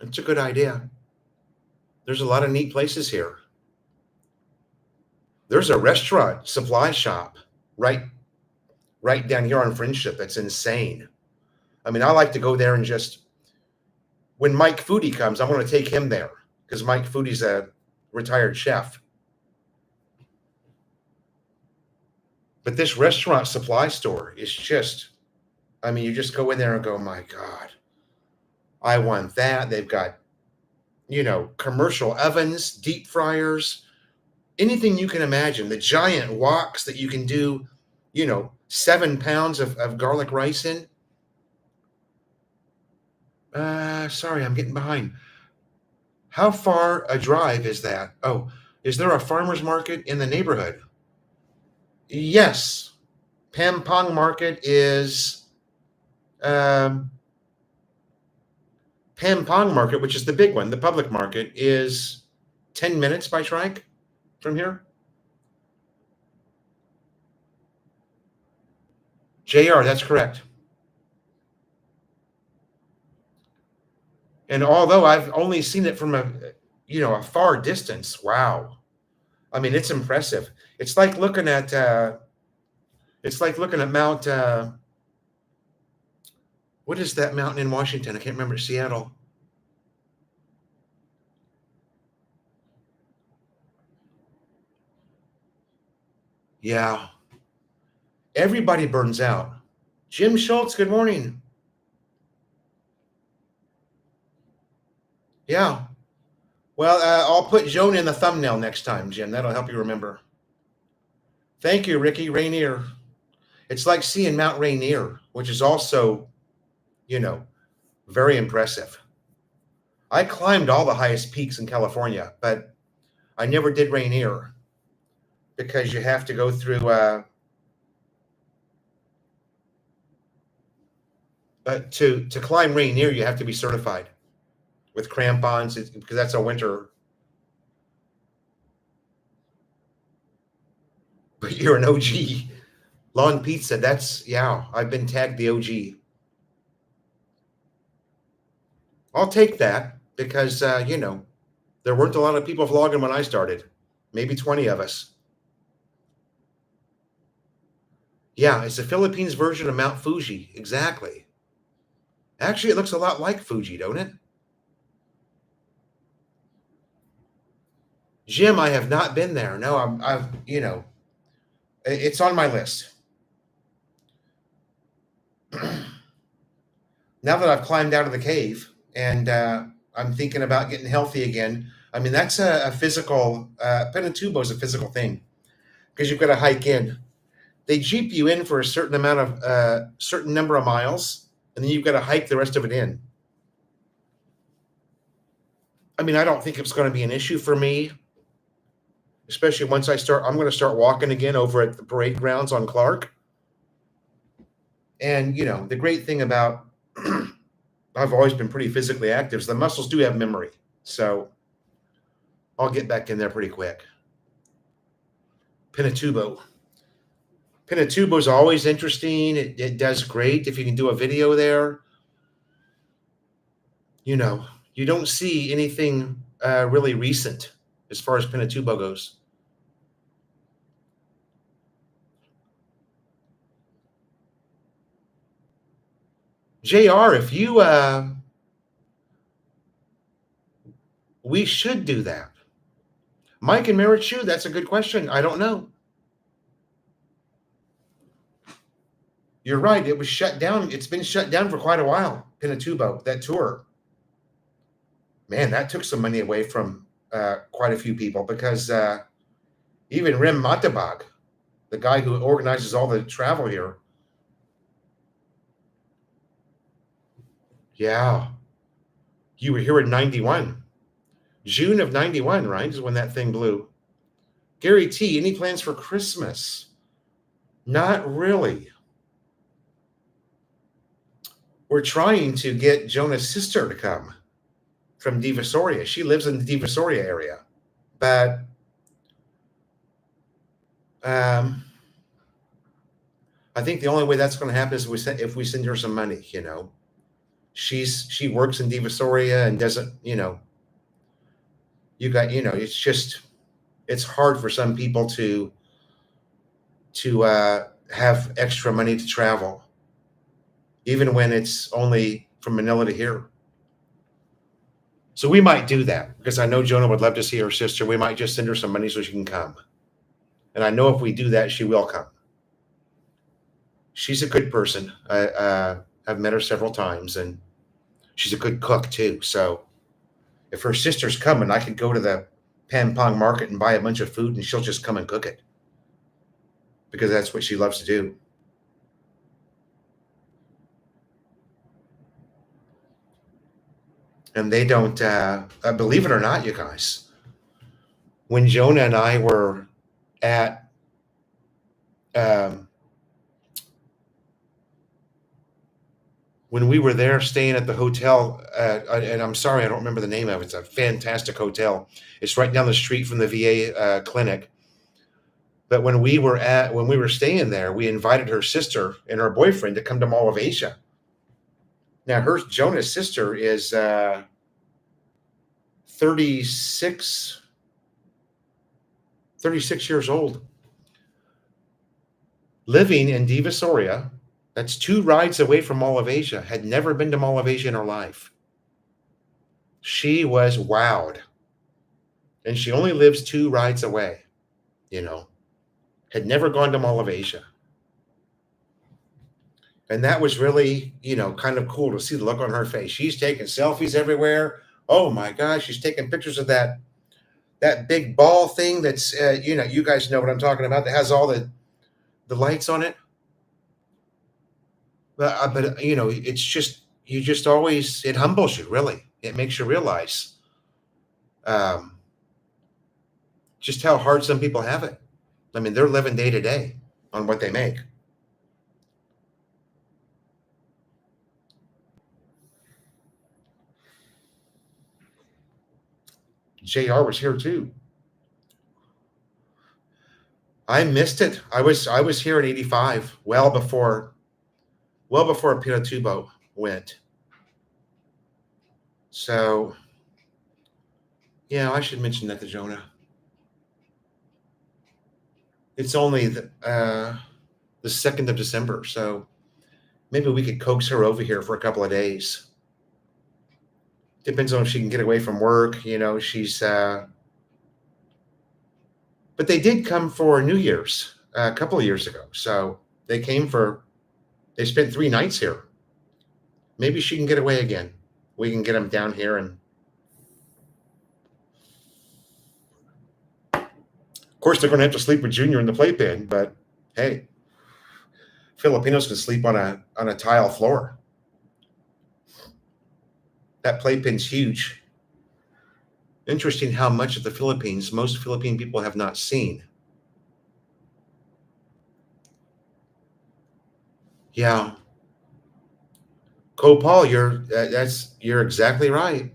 It's a good idea. There's a lot of neat places here. There's a restaurant supply shop right down here on Friendship. That's insane. I mean, I like to go there and just, when Mike Foodie comes, I'm going to take him there because Mike Foodie's a retired chef. But this restaurant supply store is just, I mean, you just go in there and go, my God, I want that. They've got, commercial ovens, deep fryers, anything you can imagine. The giant woks that you can do, 7 pounds of garlic rice in. Sorry, I'm getting behind. How far a drive is that? Oh, is there a farmer's market in the neighborhood? Yes. Pampang Market is Pampang Market, which is the big one, the public market, is 10 minutes by trike from here. JR, that's correct. And although I've only seen it from a far distance, wow. I mean, it's impressive. It's like looking at It's like looking at Mount, what is that mountain in Washington? I can't remember. Seattle. Yeah. Everybody burns out. Jim Schultz, good morning. Yeah. Well, I'll put Joan in the thumbnail next time, Jim. That'll help you remember. Thank you, Ricky. Rainier. It's like seeing Mount Rainier, which is also, you know, very impressive. I climbed all the highest peaks in California, but I never did Rainier because you have to go through. To climb Rainier, you have to be certified with crampons because that's a winter. But you're an OG. Long Pizza. That's yeah. I've been tagged the OG. I'll take that because there weren't a lot of people vlogging when I started. Maybe 20 of us. Yeah, it's the Philippines version of Mount Fuji. Exactly. Actually, it looks a lot like Fuji, don't it? Jim, I have not been there. No, it's on my list. Now that I've climbed out of the cave and I'm thinking about getting healthy again. I mean, that's a physical, Pinatubo is a physical thing because you've got to hike in. They jeep you in for a certain amount of, certain number of miles, and then you've got to hike the rest of it in. I mean, I don't think it's going to be an issue for me, especially once I'm going to start walking again over at the parade grounds on Clark. And, the great thing about I've always been pretty physically active is the muscles do have memory. So I'll get back in there pretty quick. Pinatubo. Pinatubo is always interesting. It does great if you can do a video there. You don't see anything really recent as far as Pinatubo goes. JR, if you we should do that. Mike and Marichu, that's a good question. I don't know. You're right. It was shut down. It's been shut down for quite a while. Pinatubo, that tour. Man, that took some money away from quite a few people because even Rim Matabag, the guy who organizes all the travel here. Yeah. You were here in 91. June of 91, right? Is when that thing blew. Gary T, any plans for Christmas? Not really. We're trying to get Jonah's sister to come from Divisoria. She lives in the Divisoria area. But I think the only way that's going to happen is if we send her some money, She works in Divisoria and doesn't, it's hard for some people to have extra money to travel, even when it's only from Manila to here. So we might do that because I know Jonah would love to see her sister. We might just send her some money so she can come. And I know if we do that, she will come. She's a good person. I've met her several times, and she's a good cook too. So if her sister's coming, I could go to the Pampang market and buy a bunch of food, and she'll just come and cook it because that's what she loves to do. And they don't, believe it or not, you guys, when Jonah and I were at, when we were there staying at the hotel, and I'm sorry, I don't remember the name of it. It's a fantastic hotel. It's right down the street from the VA clinic. But when we were staying there, we invited her sister and her boyfriend to come to Mall of Asia. Now, Jonah's sister is 36 years old. living in Divisoria. That's 2 rides away from Mall of Asia. Had never been to Mall of Asia in her life. She was wowed. And she only lives 2 rides away, you know. Had never gone to Mall of Asia. And that was really, kind of cool to see the look on her face. She's taking selfies everywhere. Oh my gosh, she's taking pictures of that big ball thing that's you guys know what I'm talking about, that has all the lights on it. But it's just, you just always, it humbles you, really. It makes you realize um, just how hard some people have it. I mean, they're living day to day on what they make. JR was here too. I missed it. I was here in '85, well before Pinatubo went. So yeah, I should mention that to Jonah. It's only the 2nd of December, so maybe we could coax her over here for a couple of days. Depends on if she can get away from work. She's but they did come for New Year's a couple of years ago. So they spent 3 nights here. Maybe she can get away again. We can get them down here. And of course, they're going to have to sleep with Junior in the playpen, but hey, Filipinos can sleep on a tile floor. That playpen's huge. Interesting how much of the Philippines most Philippine people have not seen. Yeah. Paul, you're exactly right.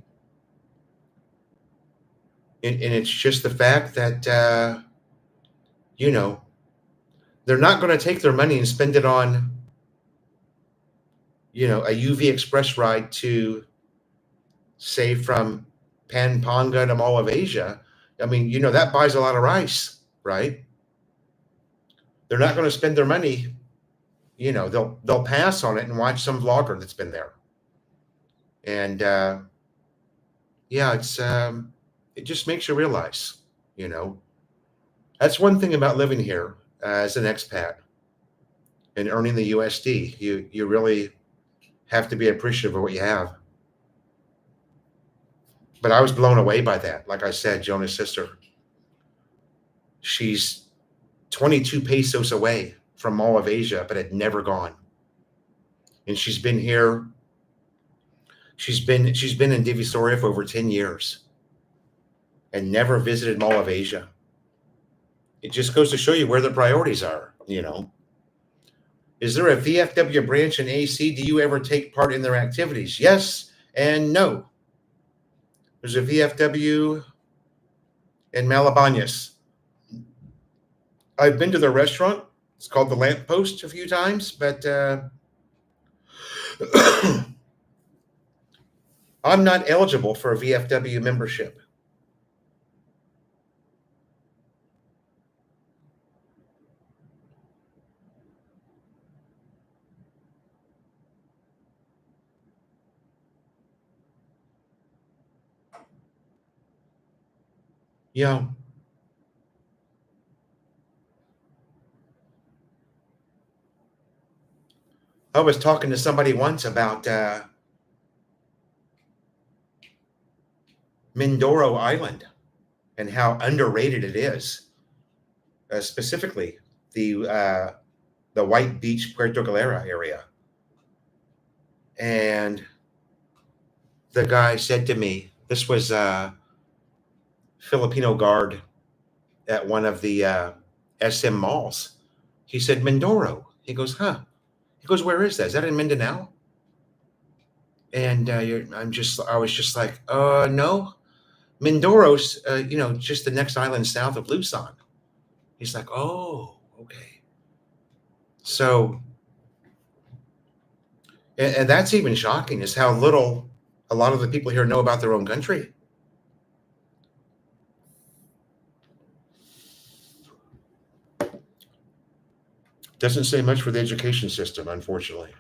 And it's just the fact that they're not going to take their money and spend it on a UV Express ride to, say, from Pampanga to Mall of Asia. I mean, that buys a lot of rice, right? They're not going to spend their money. They'll pass on it and watch some vlogger that's been there. And yeah, it just makes you realize, that's one thing about living here as an expat and earning the USD. You really have to be appreciative of what you have. But I was blown away by that. Like I said, Jonah's sister, she's 22 pesos away from Mall of Asia, but had never gone. And she's been here. She's been in Divisoria for over 10 years and never visited Mall of Asia. It just goes to show you where the priorities are, Is there a VFW branch in AC? Do you ever take part in their activities? Yes and no. There's a VFW in Malabañas. I've been to their restaurant. It's called the Lamppost a few times, but I'm not eligible for a VFW membership. Yeah. I was talking to somebody once about Mindoro Island and how underrated it is, specifically the White Beach, Puerto Galera area. And the guy said to me, this was Filipino guard at one of the SM malls. He said, Mindoro. He goes, huh? He goes, where is that? Is that in Mindanao? And I was just like, no. Mindoro's, just the next island south of Luzon. He's like, oh, okay. So, and that's even shocking, is how little a lot of the people here know about their own country. Doesn't say much for the education system, unfortunately.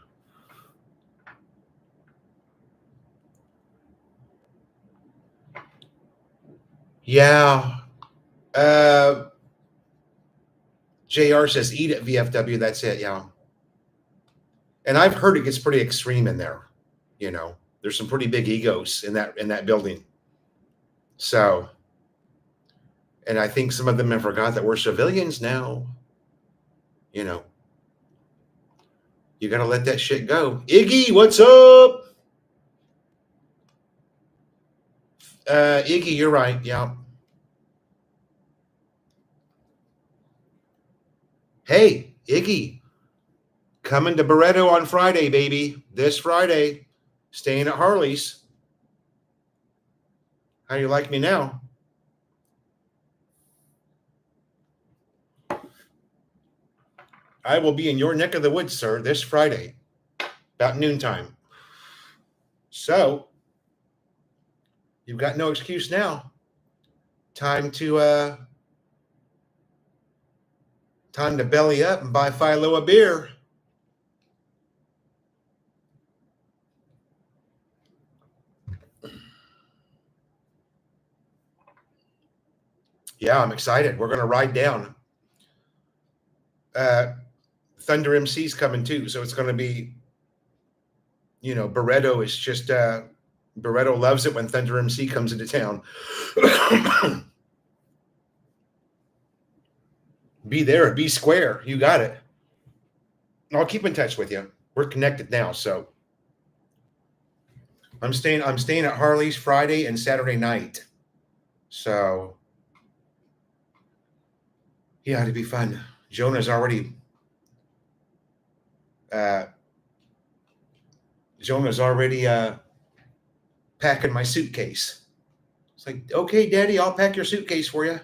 Yeah. JR says eat at VFW. That's it. Yeah. And I've heard it gets pretty extreme in there. You know, there's some pretty big egos in that building. So, and I think some of them have forgot that we're civilians now. You know, you got to let that shit go. Iggy, what's up? Iggy, you're right. Yeah. Hey, Iggy, coming to Barreto on Friday, baby. This Friday, staying at Harley's. How do you like me now? I will be in your neck of the woods, sir, this Friday, about noontime. So you've got no excuse now. Time to belly up and buy Philo a beer. Yeah, I'm excited. We're gonna ride down. Thunder MC's coming too, so it's gonna be, you know, Barreto is just Barreto loves it when Thunder MC comes into town. Be there, be square. You got it. I'll keep in touch with you. We're connected now, so I'm staying at Harley's Friday and Saturday night. So yeah, it'd be fun. Jonah's already packing my suitcase. It's like, okay, Daddy, I'll pack your suitcase for you.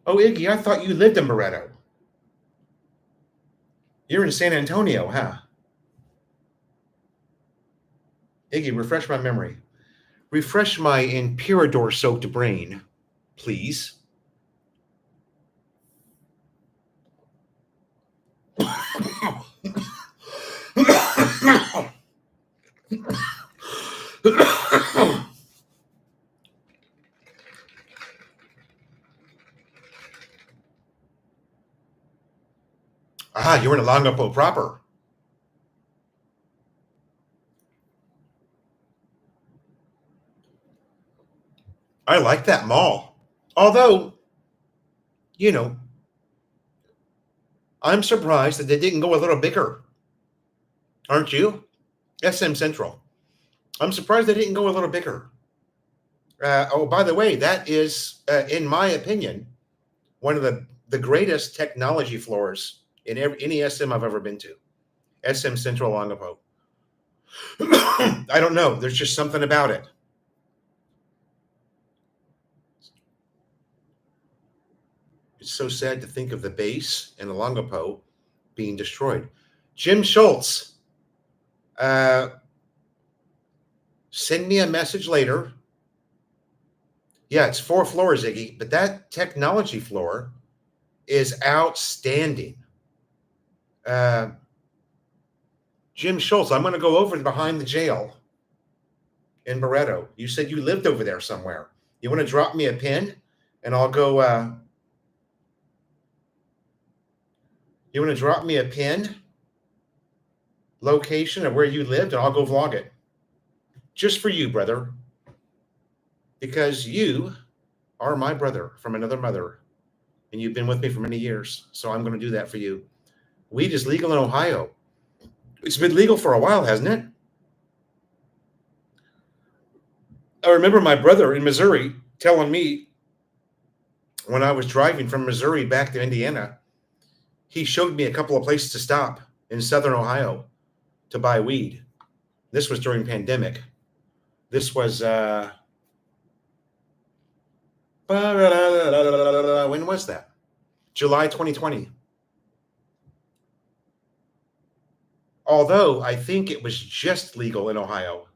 Oh, Iggy, I thought you lived in Barreto. You're in San Antonio, huh? Iggy, refresh my memory. Refresh my Imperador-soaked brain, please. You're in Longapo proper. I like that mall. Although, you know, I'm surprised that they didn't go a little bigger. Aren't you? SM Central. I'm surprised they didn't go a little bigger. By the way, that is, in my opinion, one of the greatest technology floors in any SM I've ever been to. SM Central Longapo. I don't know. There's just something about it. It's so sad to think of the base and the Longapo being destroyed. Jim Schultz, send me a message later. Yeah, it's 4 floors, Iggy, but that technology floor is outstanding. Jim Schultz, I'm going to go over behind the jail in Barreto. You said you lived over there somewhere. You want to drop me a pin and I'll go. You want to drop me a pin location of where you lived and I'll go vlog it. Just for you, brother. Because you are my brother from another mother. And you've been with me for many years. So I'm going to do that for you. Weed is legal in Ohio. It's been legal for a while, hasn't it? I remember my brother in Missouri telling me when I was driving from Missouri back to Indiana, he showed me a couple of places to stop in Southern Ohio to buy weed. This was during pandemic. This was, when was that? July 2020. Although I think it was just legal in Ohio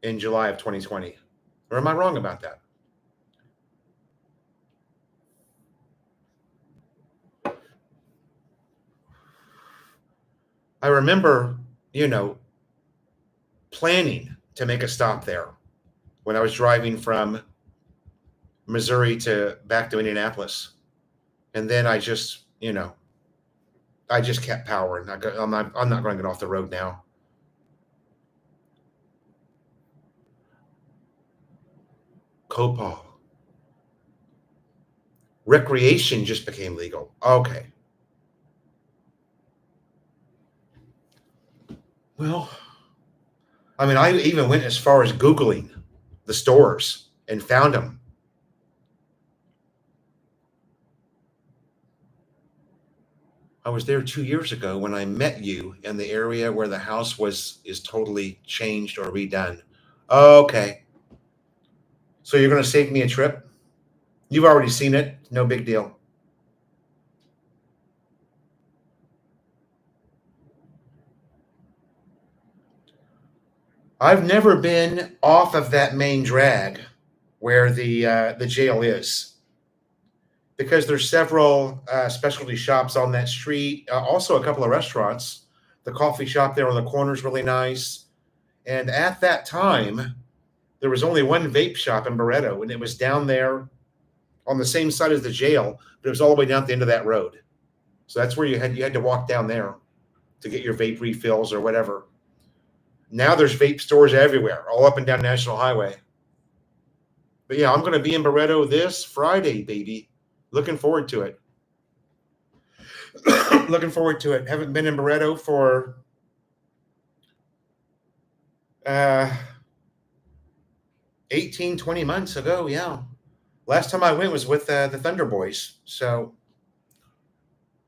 in July of 2020. Or am I wrong about that? I remember, planning to make a stop there when I was driving from Missouri to back to Indianapolis. And then I just kept powering. I'm not going to get off the road now. Copal. Recreation just became legal. Okay. Well, I mean, I even went as far as Googling the stores and found them. I was there 2 years ago when I met you in the area where the house is totally changed or redone. Okay. So you're going to save me a trip? You've already seen it. No big deal. I've never been off of that main drag where the jail is, because there's several specialty shops on that street. Also, a couple of restaurants. The coffee shop there on the corner is really nice. And at that time, there was only one vape shop in Barretto, and it was down there on the same side as the jail, but it was all the way down at the end of that road. So that's where you had to walk down there to get your vape refills or whatever. Now there's vape stores everywhere, all up and down National Highway. But yeah, I'm going to be in Barretto this Friday, baby. Looking forward to it. Looking forward to it. Haven't been in Barretto for 18, 20 months ago. Yeah. Last time I went was with the Thunder Boys. So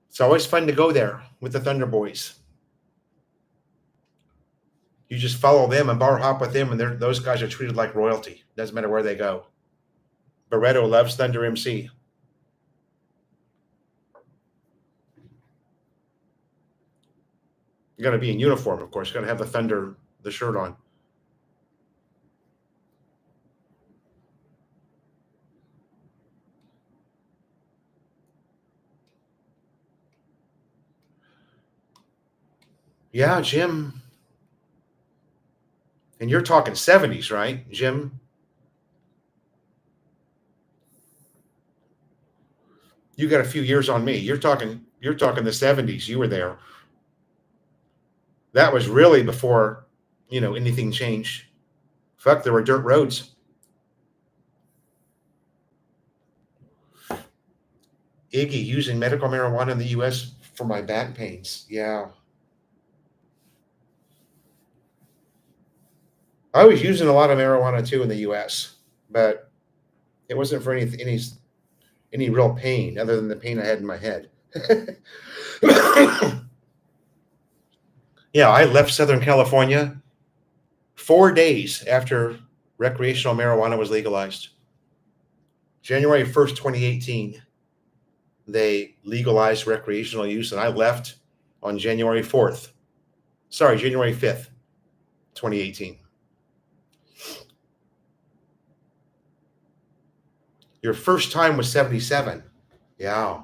it's always fun to go there with the Thunder Boys. You just follow them and bar hop with them, and those guys are treated like royalty. Doesn't matter where they go. Barretto loves Thunder MC. You got to be in uniform, of course. You got to have the shirt on. Yeah, Jim. And you're talking 70s, right, Jim? You got a few years on me. You're talking the 70s. You were there. That was really before, anything changed. Fuck, there were dirt roads. Iggy using medical marijuana in the U.S. for my back pains. Yeah. I was using a lot of marijuana too in the U.S., but it wasn't for any real pain other than the pain I had in my head. Yeah, I left Southern California 4 days after recreational marijuana was legalized. January 1st, 2018, they legalized recreational use, and I left on January 5th, 2018. Your first time was 77. Yeah.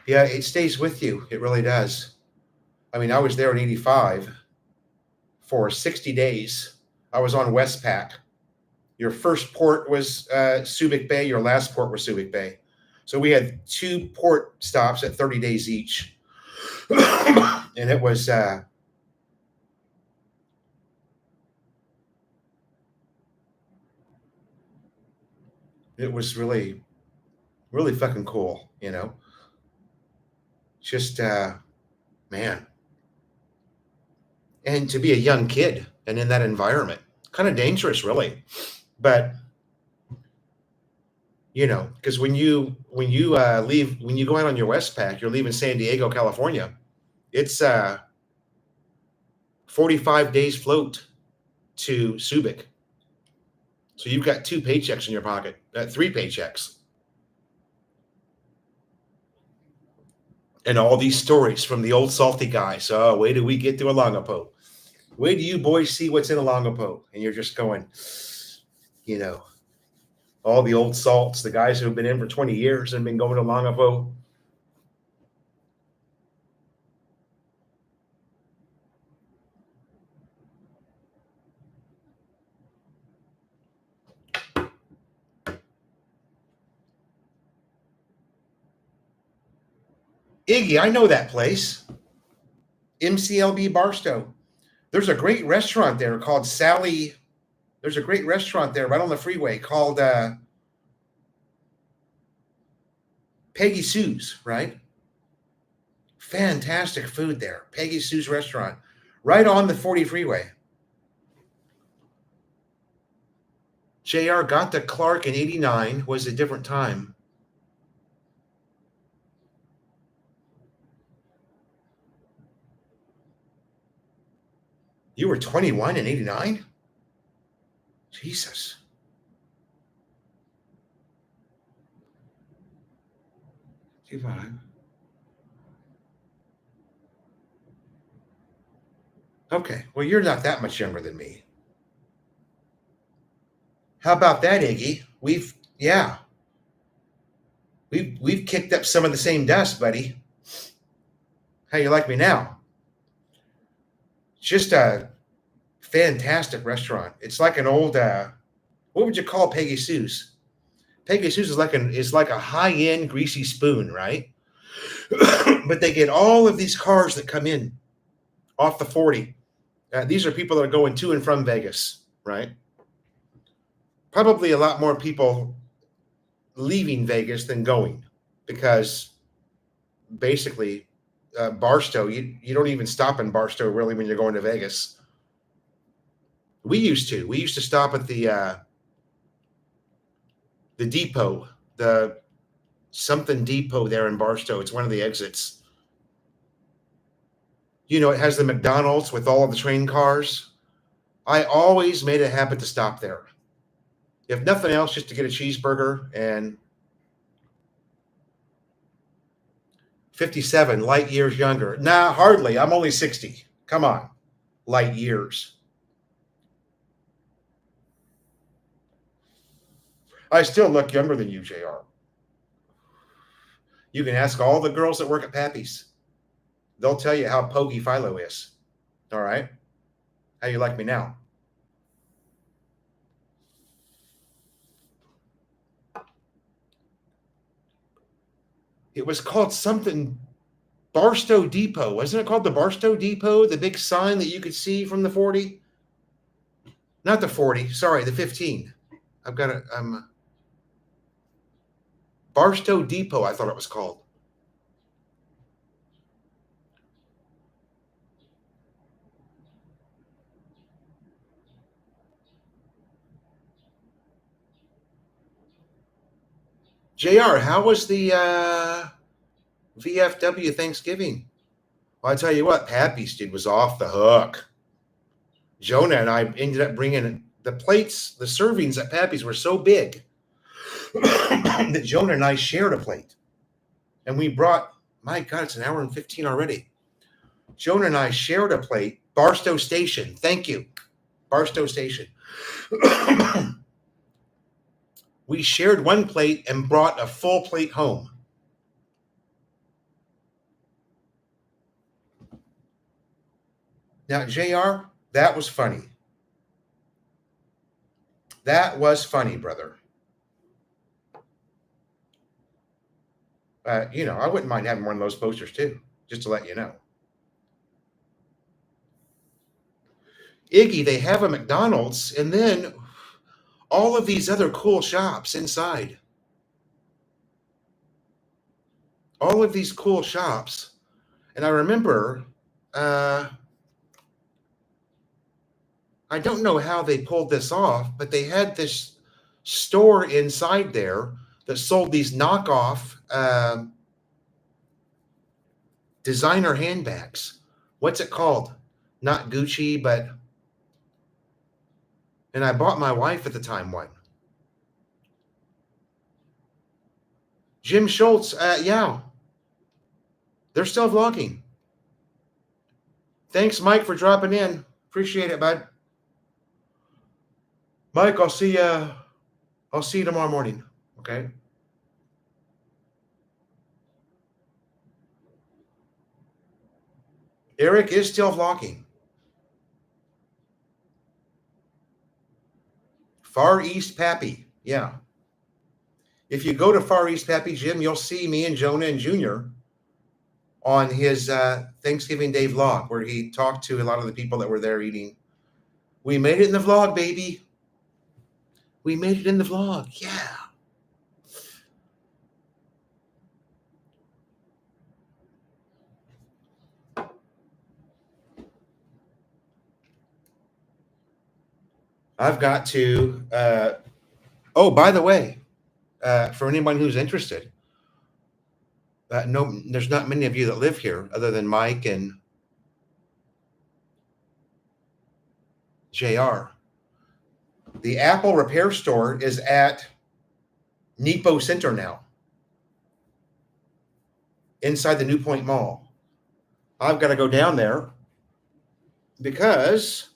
Yeah, it stays with you. It really does. I mean, I was there in 85 for 60 days. I was on Westpac. Your first port was Subic Bay. Your last port was Subic Bay. So we had 2 port stops at 30 days each. And it was really, really fucking cool, Just man. And to be a young kid and in that environment, kind of dangerous, really. But because when you leave, when you go out on your Westpac, you're leaving San Diego, California. It's 45 days float to Subic. So you've got 2 paychecks in your pocket, 3 paychecks. And all these stories from the old salty guys. Oh, wait till we get to Alangapo. Wait do you boys see what's in a Longapo, and you're just going, you know, all the old salts, the guys who have been in for 20 years and been going to Longapo. Iggy, I know that place. MCLB Barstow. There's a great restaurant there called Sally. There's a great restaurant there right on the freeway called Peggy Sue's, right? Fantastic food there. Peggy Sue's restaurant, right on the 40 freeway. JR got to Clark in 89, was a different time. You were 21 in 89? Jesus. Okay, well, you're not that much younger than me. How about that, Iggy? We've kicked up some of the same dust, buddy. How you like me now? Just a fantastic restaurant. It's like an old what would you call Peggy Sue's? Peggy Sue's is like a high-end greasy spoon, right? But they get all of these cars that come in off the 40. These are people that are going to and from Vegas, right? Probably a lot more people leaving Vegas than going, because basically Barstow, you don't even stop in Barstow really when you're going to Vegas. We used to stop at the depot, the something depot there in Barstow. It's one of the exits. You know, it has the McDonald's with all of the train cars. I always made a habit to stop there. If nothing else, just to get a cheeseburger. And 57, light years younger. Nah, hardly. I'm only 60. Come on. Light years. I still look younger than you, JR. You can ask all the girls that work at Pappy's. They'll tell you how pogey Philo is. All right? How you like me now? It was called something Barstow Depot. Wasn't it called the Barstow Depot? The big sign that you could see from the 40? Not the 40. Sorry, the 15. I've got it. Barstow Depot, I thought it was called. JR, how was the VFW Thanksgiving? Well, I tell you what, Pappy's dude was off the hook. Jonah and I ended up bringing the plates, the servings at Pappy's were so big that Jonah and I shared a plate. And we brought, my God, it's an hour and 15 already. Jonah and I shared a plate, Barstow Station. Thank you, Barstow Station. We shared one plate and brought a full plate home. Now, JR, that was funny. That was funny, brother. You know, I wouldn't mind having one of those posters too, just to let you know. Iggy, they have a McDonald's and then all of these other cool shops inside. All of these cool shops. And I remember, I don't know how they pulled this off, but they had this store inside there that sold these knockoff designer handbags. What's it called? Not Gucci, but... And I bought my wife at the time one. Jim Schultz, yeah. They're still vlogging. Thanks, Mike, for dropping in. Appreciate it, bud. Mike, I'll see you tomorrow morning. Okay. Eric is still vlogging. Far East Pappy. Yeah. If you go to Far East Pappy Jim, you'll see me and Jonah and Junior on his Thanksgiving Day vlog where he talked to a lot of the people that were there eating. We made it in the vlog, baby. We made it in the vlog. Yeah. I've got to, oh, by the way, for anyone who's interested, no, there's not many of you that live here other than Mike and JR. The Apple repair store is at Nepo Center now, inside the New Point Mall. I've got to go down there because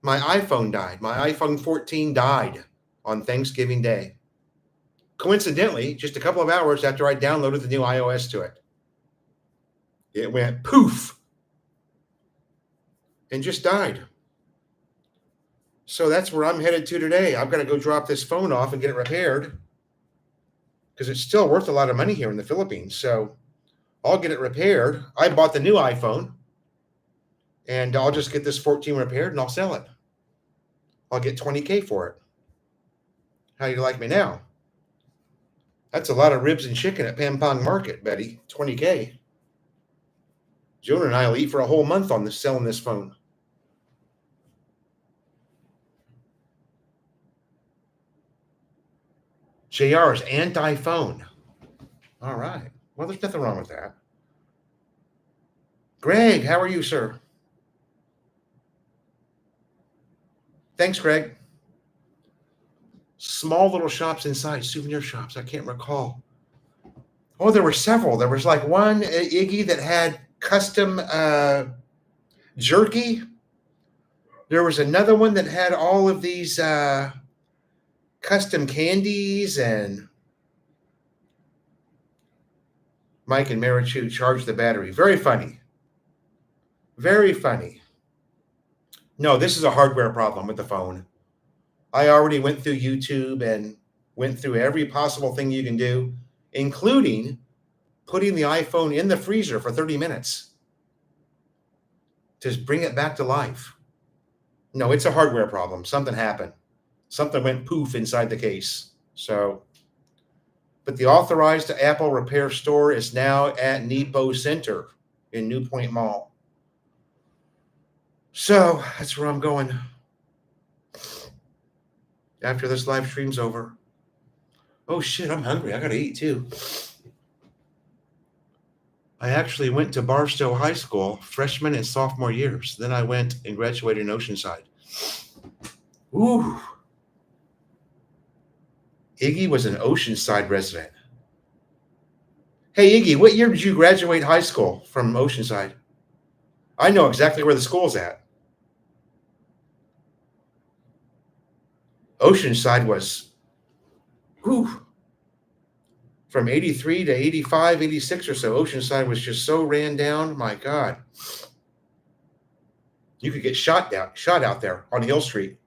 my iPhone died. My iPhone 14 died on Thanksgiving Day. Coincidentally, just a couple of hours after I downloaded the new iOS to it. It went poof and just died. So that's where I'm headed to today. I've got to go drop this phone off and get it repaired because it's still worth a lot of money here in the Philippines. So I'll get it repaired. I bought the new iPhone and I'll just get this 14 repaired and I'll sell it. I'll get $20K for it. How do you like me now? That's a lot of ribs and chicken at Pampang Market, Betty. $20K. Jonah and I will eat for a whole month on this, selling this phone. JR is anti-phone. All right. Well, there's nothing wrong with that. Greg, how are you, sir? Thanks, Greg. Small little shops inside, souvenir shops. I can't recall. Oh, there were several. There was like one Iggy that had custom jerky. There was another one that had all of these custom candies, and Mike and Marichu charged the battery. Very funny. Very funny. No, this is a hardware problem with the phone. I already went through YouTube and went through every possible thing you can do, including putting the iPhone in the freezer for 30 minutes to bring it back to life. No, it's a hardware problem. Something happened. Something went poof inside the case. So, but the authorized Apple repair store is now at Nepo Center in New Point Mall. So that's where I'm going after this live stream's over. Oh shit, I'm hungry. I gotta eat too. I actually went to Barstow High School freshman and sophomore years. Then I went and graduated in Oceanside. Ooh. Iggy was an Oceanside resident. Hey, Iggy, what year did you graduate high school from Oceanside? I know exactly where the school's at. Oceanside was, whew, from 83 to 85, 86 or so. Oceanside was just so ran down. My God. You could get shot out there on Hill Street.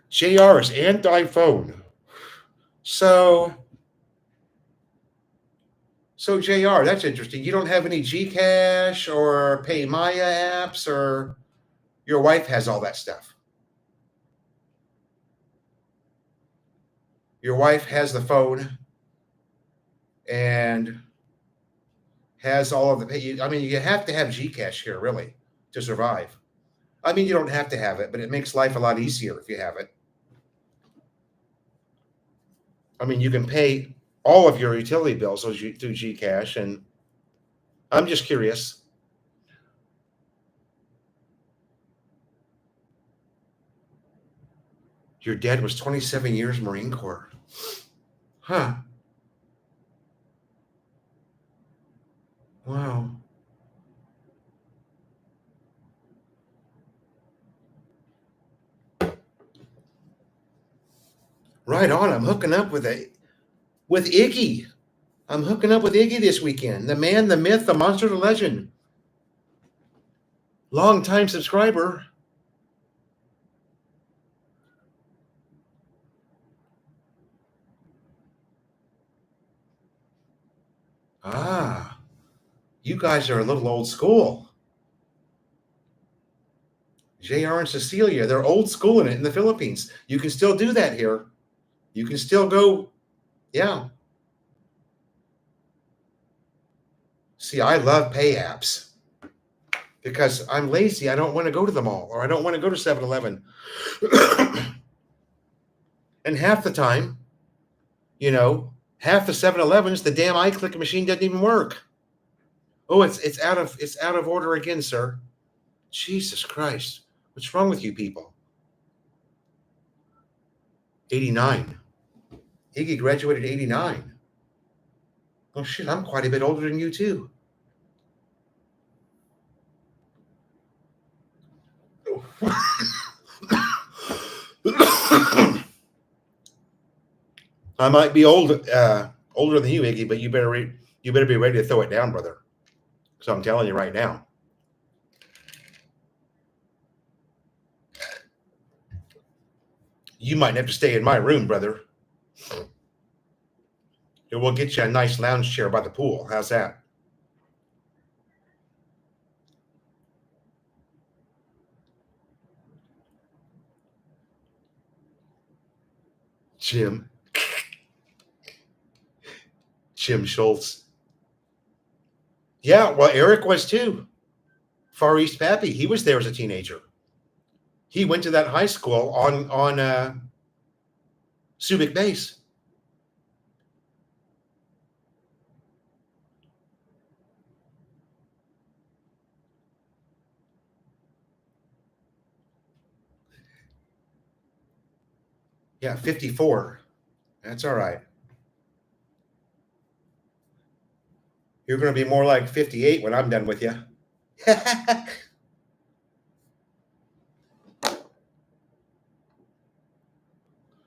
JR is anti-phone. So JR, that's interesting. You don't have any Gcash or Pay Maya apps, or your wife has all that stuff? Your wife has the phone and has all of the, I mean, you have to have Gcash here really to survive. I mean, you don't have to have it, but it makes life a lot easier if you have it. I mean, you can pay all of your utility bills through Gcash, and I'm just curious. Your dad was 27 years Marine Corps. Huh. Wow. Right on. I'm hooking up with Iggy. I'm hooking up with Iggy this weekend. The man, the myth, the monster, the legend. Long time subscriber. Ah, you guys are a little old school. JR and Cecilia, they're old school in it in the Philippines. You can still do that here. You can still go, yeah. See, I love pay apps because I'm lazy. I don't want to go to the mall or I don't want to go to 7-Eleven. And half the time, half the 7-Elevens, the damn iClick machine doesn't even work. Oh, it's out of order again, sir. Jesus Christ. What's wrong with you people? 89. Iggy graduated 89. Oh shit, I'm quite a bit older than you too. I might be older than you, Iggy, but you better be ready to throw it down, brother. So I'm telling you right now. You might have to stay in my room, brother. We'll get you a nice lounge chair by the pool. How's that? Jim Schultz. Yeah, well, Eric was too. Far East Pappy. He was there as a teenager. He went to that high school on Subic Base. Yeah, 54. That's all right. You're going to be more like 58 when I'm done with you.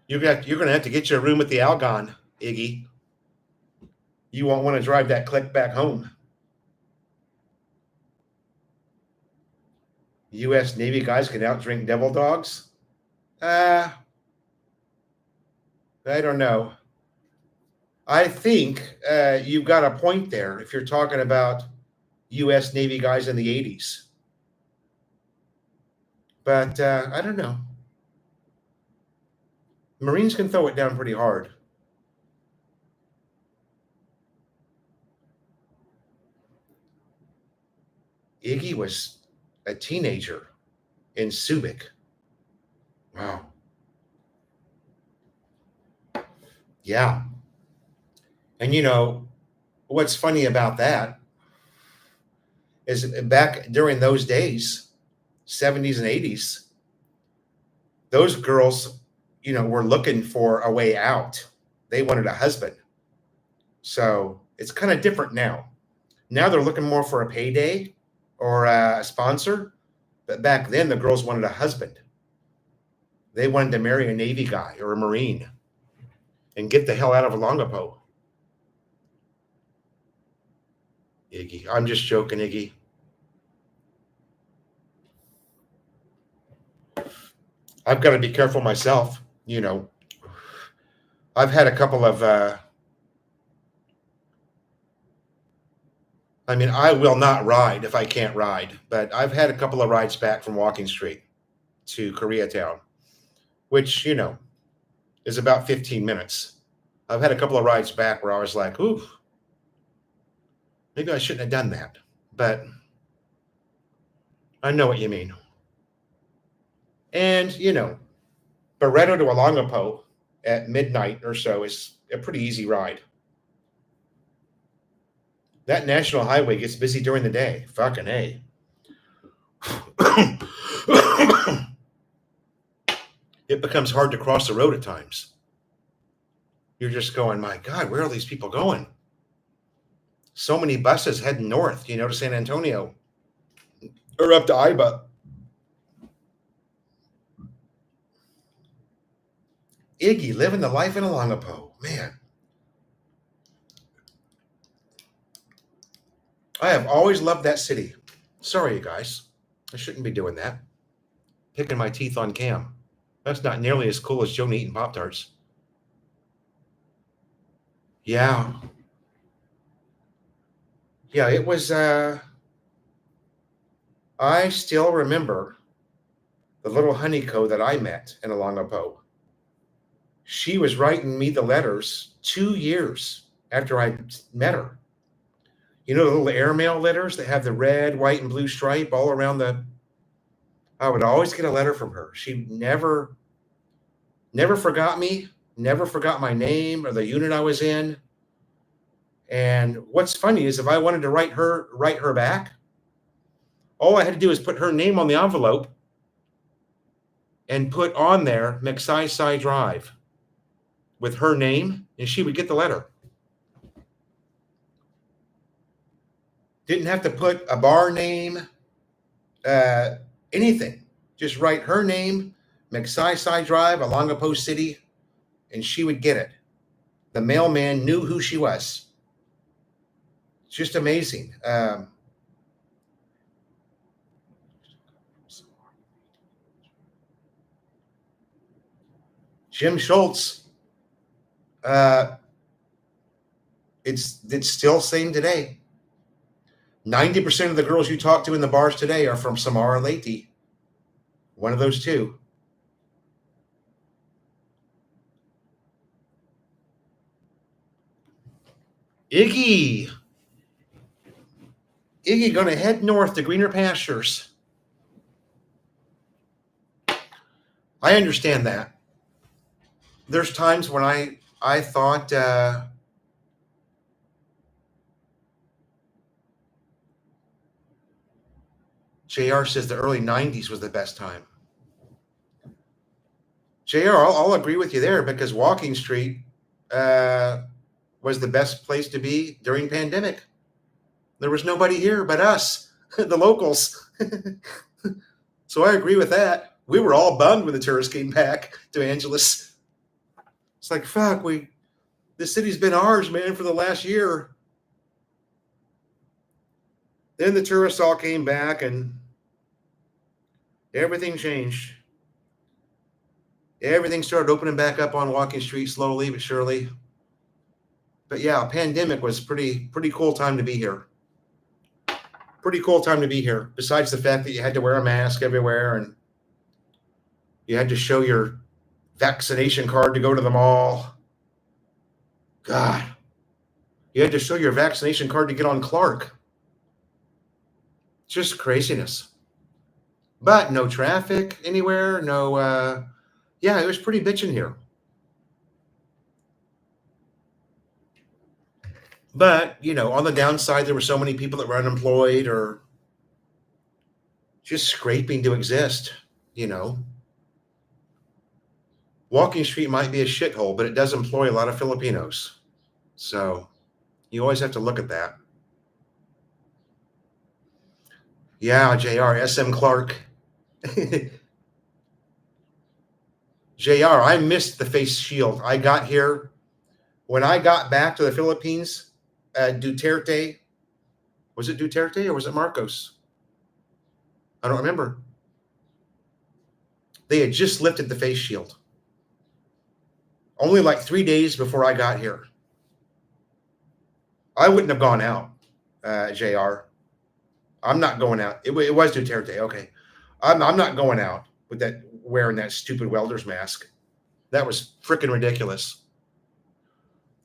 You're going to have to get your room at the Algon, Iggy. You won't want to drive that click back home. U.S. Navy guys can outdrink devil dogs? I don't know. I think you've got a point there if you're talking about U.S. Navy guys in the 80s. But I don't know. Marines can throw it down pretty hard. Iggy was a teenager in Subic. Wow. Yeah. And what's funny about that is back during those days, 70s and 80s, those girls, were looking for a way out. They wanted a husband. So it's kind of different now. Now they're looking more for a payday or a sponsor. But back then, the girls wanted a husband. They wanted to marry a Navy guy or a Marine and get the hell out of Olongapo. Iggy. I'm just joking, Iggy. I've got to be careful myself. I've had a couple of, I will not ride if I can't ride, but I've had a couple of rides back from Walking Street to Koreatown, which, is about 15 minutes. I've had a couple of rides back where I was like, ooh, maybe I shouldn't have done that, but I know what you mean. And, Barreto to Olongapo at midnight or so is a pretty easy ride. That national highway gets busy during the day. Fucking A. It becomes hard to cross the road at times. You're just going, my God, where are these people going? so many buses heading north, to San Antonio or up to Iba. Iggy living the life in Alongapo. Man, I have always loved that city. Sorry, you guys. I shouldn't be doing that. Picking my teeth on cam. That's not nearly as cool as Joan eating Pop-Tarts. Yeah. Yeah, it was, I still remember the little honeyco that I met in Alongapo. She was writing me the letters 2 years after I met her. The little airmail letters that have the red, white, and blue stripe all around the. I would always get a letter from her. She never forgot me, never forgot my name or the unit I was in. And what's funny is if I wanted to write her back, all I had to do is put her name on the envelope and put on there McSci Drive with her name, and she would get the letter. Didn't have to put a bar name, anything. Just write her name, McSci Drive, Alongapo City, and she would get it. The mailman knew who she was. It's just amazing. Jim Schultz, it's still same today. 90% of the girls you talk to in the bars today are from Samara Leyte. One of those two. Iggy gonna head north to greener pastures. I understand that. There's times when I thought JR says the early 90s was the best time. JR, I'll agree with you there because Walking Street was the best place to be during pandemic. There was nobody here but us, the locals. So I agree with that. We were all bummed when the tourists came back to Angeles. It's like, fuck, this city's been ours, man, for the last year. Then the tourists all came back and everything changed. Everything started opening back up on Walking Street slowly but surely. But yeah, pandemic was pretty cool time to be here. Pretty cool time to be here. Besides the fact that you had to wear a mask everywhere and you had to show your vaccination card to go to the mall. God, you had to show your vaccination card to get on Clark. Just craziness. But no traffic anywhere. No, it was pretty bitchin' here. But, on the downside, there were so many people that were unemployed or just scraping to exist, Walking Street might be a shithole, but it does employ a lot of Filipinos. So you always have to look at that. Yeah, JR, SM Clark. JR, I missed the face shield. I got here. When I got back to the Philippines, Duterte, was it Duterte or was it Marcos? I don't remember. They had just lifted the face shield. Only like 3 days before I got here. I wouldn't have gone out, JR. I'm not going out. It was Duterte. Okay. I'm not going out with that, wearing that stupid welder's mask. That was freaking ridiculous.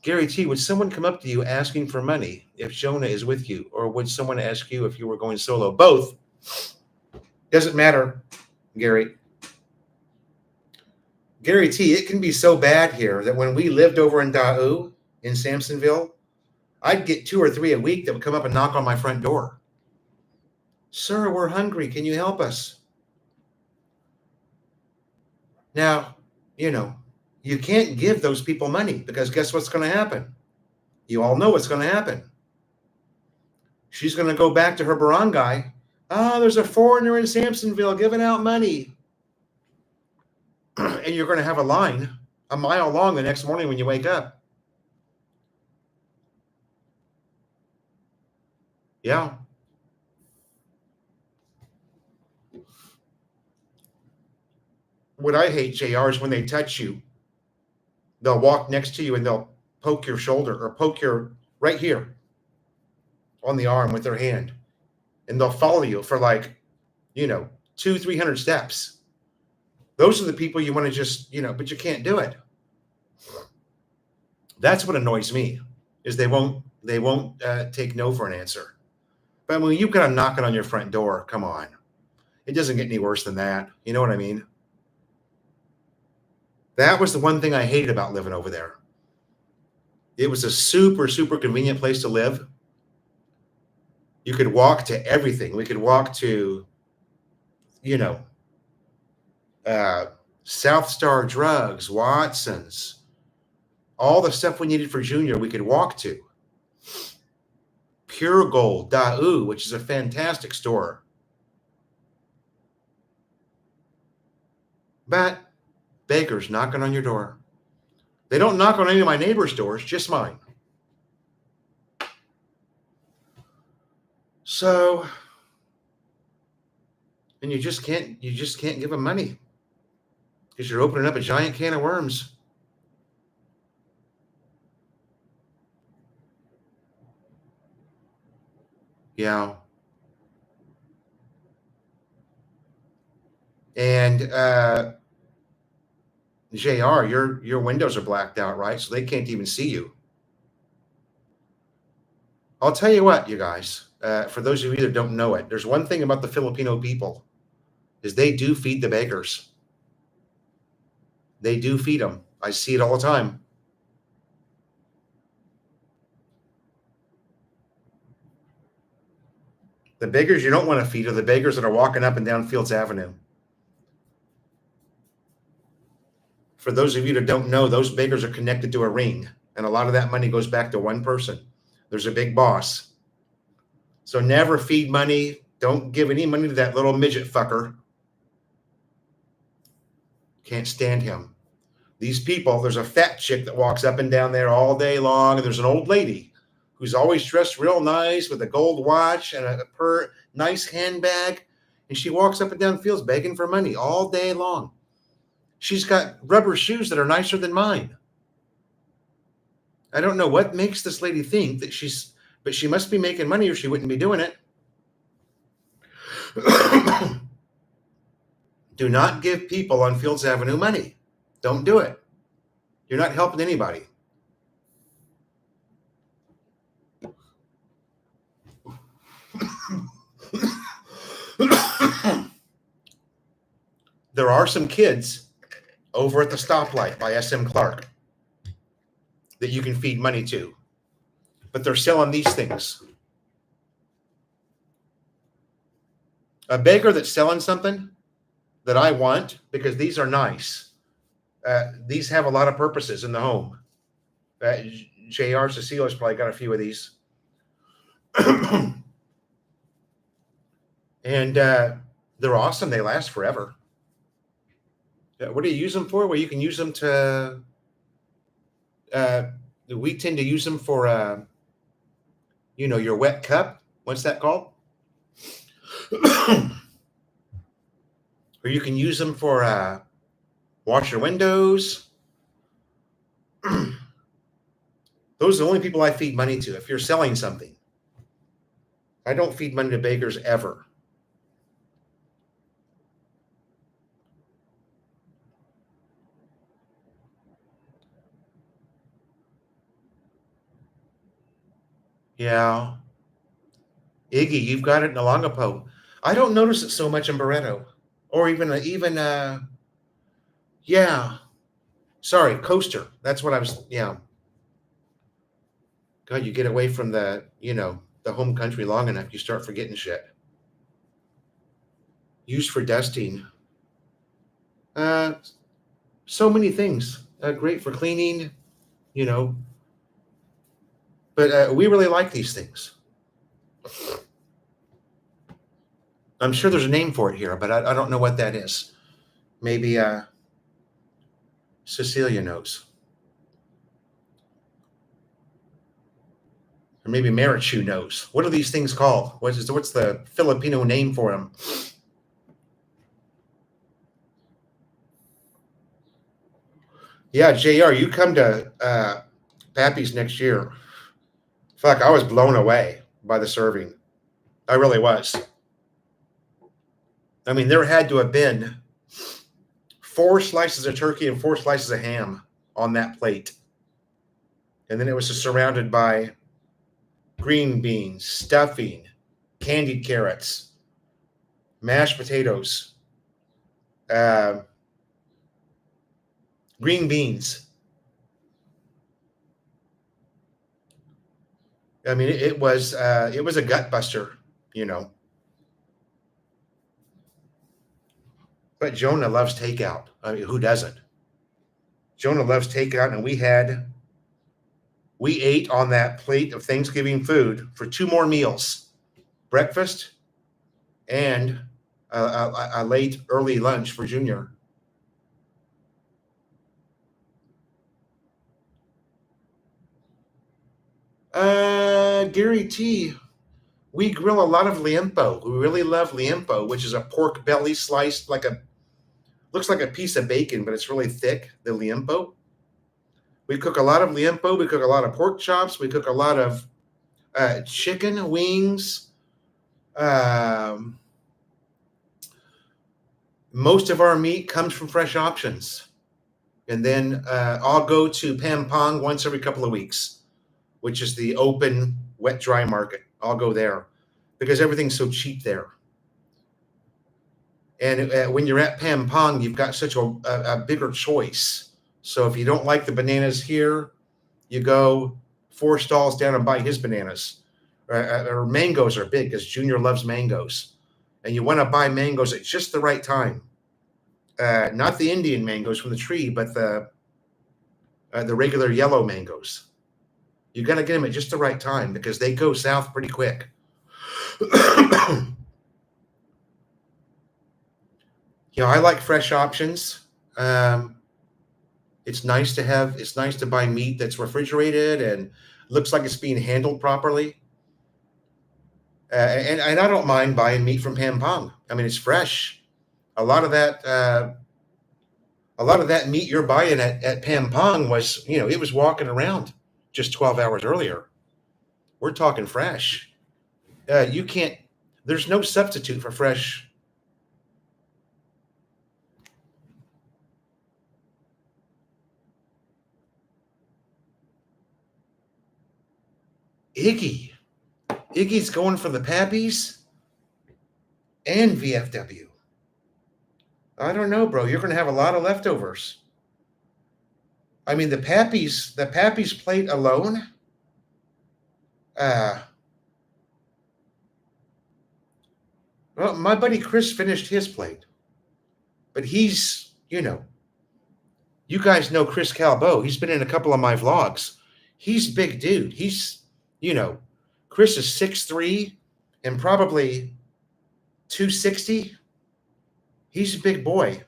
Gary T, would someone come up to you asking for money if Jonah is with you? Or would someone ask you if you were going solo? Both. Doesn't matter, Gary. Gary T, it can be so bad here that when we lived over in Daeu, in Samsonville, I'd get 2 or 3 a week that would come up and knock on my front door. Sir, we're hungry. Can you help us? Now, you can't give those people money because guess what's going to happen? You all know what's going to happen. She's going to go back to her barangay. Oh, there's a foreigner in Sampsonville giving out money. And you're going to have a line a mile long the next morning when you wake up. Yeah. What I hate, JR, is when they touch you. They'll walk next to you and they'll poke your shoulder or poke your right here on the arm with their hand. And they'll follow you for like, 200-300 steps. Those are the people you want to just, but you can't do it. That's what annoys me, is they won't take no for an answer. But when you got a knocking on your front door, come on. It doesn't get any worse than that. You know what I mean? That was the one thing I hated about living over there. It was a super, super convenient place to live. You could walk to everything. We could walk to, South Star Drugs, Watson's, all the stuff we needed for Junior, we could walk to. Pure Gold, Daewoo, which is a fantastic store. But beggars knocking on your door. They don't knock on any of my neighbors' doors, just mine. So, and you just can't give them money because you're opening up a giant can of worms. Yeah. And JR, your windows are blacked out, right? So they can't even see you. I'll tell you what, you guys, for those of you that don't know it, there's one thing about the Filipino people is they do feed the beggars. They do feed them. I see it all the time. The beggars you don't want to feed are the beggars that are walking up and down Fields Avenue. For those of you that don't know, those beggars are connected to a ring, and a lot of that money goes back to one person. There's a big boss. So never feed money. Don't give any money to that little midget fucker. Can't stand him. These people, there's a fat chick that walks up and down there all day long, and there's an old lady who's always dressed real nice with a gold watch and a nice handbag, and she walks up and down Fields begging for money all day long. She's got rubber shoes that are nicer than mine. I don't know what makes this lady think that but she must be making money or she wouldn't be doing it. Do not give people on Fields Avenue money. Don't do it. You're not helping anybody. There are some kids over at the stoplight by SM Clark that you can feed money to, but they're selling these things. A beggar that's selling something that I want, because these are nice. These have a lot of purposes in the home. JR Cecilo's probably got a few of these. And they're awesome. They last forever. What do you use them for? Well, you can use them to, we tend to use them for, your wet cup. What's that called? Or you can use them for wash your windows. Those are the only people I feed money to. If you're selling something, I don't feed money to beggars ever. Yeah. Iggy, you've got it in Olongapo. I don't notice it so much in Barreto, or even yeah. Sorry, Coaster. That's what I was. Yeah. God, you get away from the home country long enough, you start forgetting shit. Used for dusting. So many things. Great for cleaning, But we really like these things. I'm sure there's a name for it here, but I don't know what that is. Maybe Cecilia knows. Or maybe Marichu knows. What are these things called? What's the Filipino name for them? Yeah, JR, you come to Pappy's next year. Fuck, I was blown away by the serving. I really was. I mean, there had to have been 4 slices of turkey and 4 slices of ham on that plate. And then it was just surrounded by green beans, stuffing, candied carrots, mashed potatoes, green beans. I mean, it was a gut buster, you know. But Jonah loves takeout. I mean, who doesn't? Jonah loves takeout, and we ate on that plate of Thanksgiving food for 2 more meals, breakfast and a late early lunch for Junior. Gary T, we grill a lot of liempo. We really love liempo, which is a pork belly sliced looks like a piece of bacon, but it's really thick, the liempo. We cook a lot of liempo. We cook a lot of pork chops. We cook a lot of chicken wings. Most of our meat comes from Fresh Options. And then I'll go to Pampang once every couple of weeks, which is the open, wet, dry market. I'll go there because everything's so cheap there. And when you're at Pampang, you've got such a bigger choice. So if you don't like the bananas here, you go 4 stalls down and buy his bananas. Or mangoes are big because Junior loves mangoes. And you want to buy mangoes at just the right time. Not the Indian mangoes from the tree, but the regular yellow mangoes. You got to get them at just the right time because they go south pretty quick. You know, I like Fresh Options. It's nice to buy meat that's refrigerated and looks like it's being handled properly. And I don't mind buying meat from Pampang. I mean, it's fresh. A lot of that meat you're buying at Pampang was, you know, it was walking around just 12 hours earlier. We're talking fresh. There's no substitute for fresh. Iggy's going for the Pappies and VFW. I don't know, bro. You're going to have a lot of leftovers. I mean, the Pappies plate alone. Well, my buddy Chris finished his plate, but he's, you know, you guys know Chris Calbo. He's been in a couple of my vlogs. He's a big dude. He's, you know, Chris is 6'3" and probably 260. He's a big boy.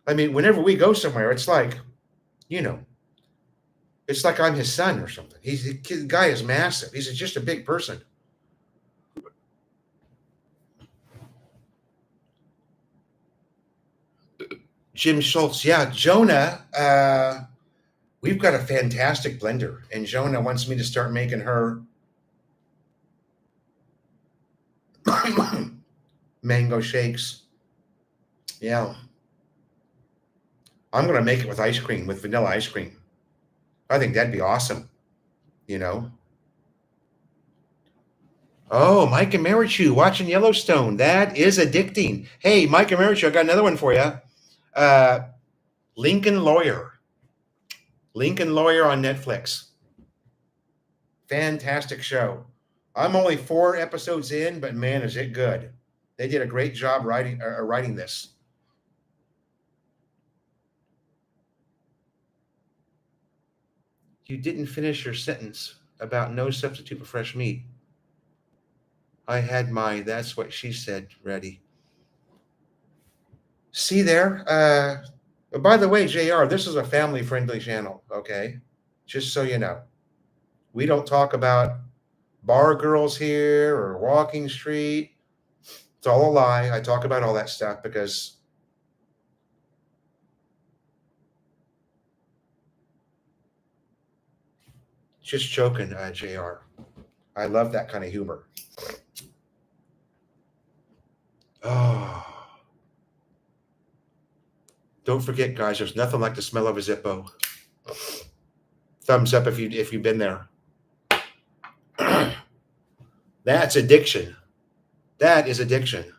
I mean, whenever we go somewhere, it's like, you know, it's like I'm his son or something. The guy is massive. He's just a big person. Jim Schultz. Yeah, Jonah. We've got a fantastic blender, and Jonah wants me to start making her mango shakes. Yeah. I'm going to make it with ice cream, with vanilla ice cream. I think that'd be awesome, you know. Oh, Mike and Marichu watching Yellowstone. That is addicting. Hey, Mike and Marichu, I got another one for you. Lincoln Lawyer. Lincoln Lawyer on Netflix. Fantastic show. I'm only 4 episodes in, but man, is it good. They did a great job writing this. You didn't finish your sentence about no substitute for fresh meat. I had my That's What She Said ready. See there? By the way, JR, this is a family-friendly channel, okay? Just so you know. We don't talk about bar girls here or walking street. It's all a lie. I talk about all that stuff because just joking, JR. I love that kind of humor. Oh. Don't forget, guys, there's nothing like the smell of a Zippo. Thumbs up if you've been there. That's addiction. That is addiction.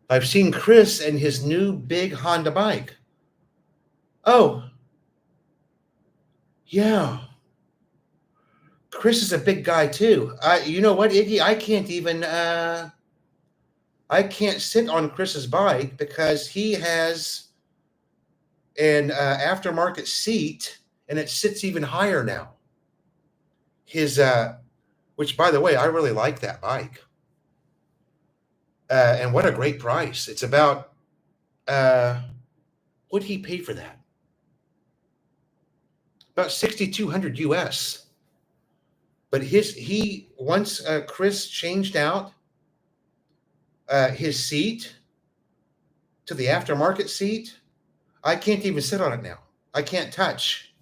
I've seen Chris and his new big Honda bike. Oh, yeah. Chris is a big guy too. You know what, Iggy? I can't sit on Chris's bike because he has an aftermarket seat, and it sits even higher now. His, which by the way, I really like that bike. And what a great price! It's about what did he pay for that? About $6,200 US. But once Chris changed out his seat to the aftermarket seat, I can't even sit on it now. I can't touch.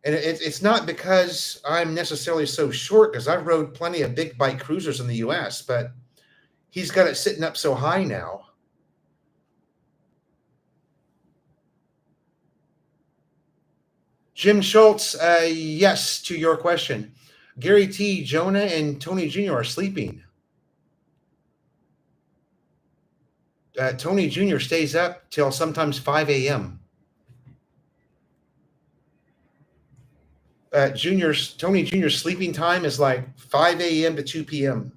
And it's not because I'm necessarily so short, because I've rode plenty of big bike cruisers in the US, but he's got it sitting up so high now. Jim Schultz, yes, to your question. Gary T, Jonah, and Tony Jr. are sleeping. Tony Jr. stays up till sometimes 5 a.m. Tony Jr.'s sleeping time is like 5 a.m. to 2 p.m.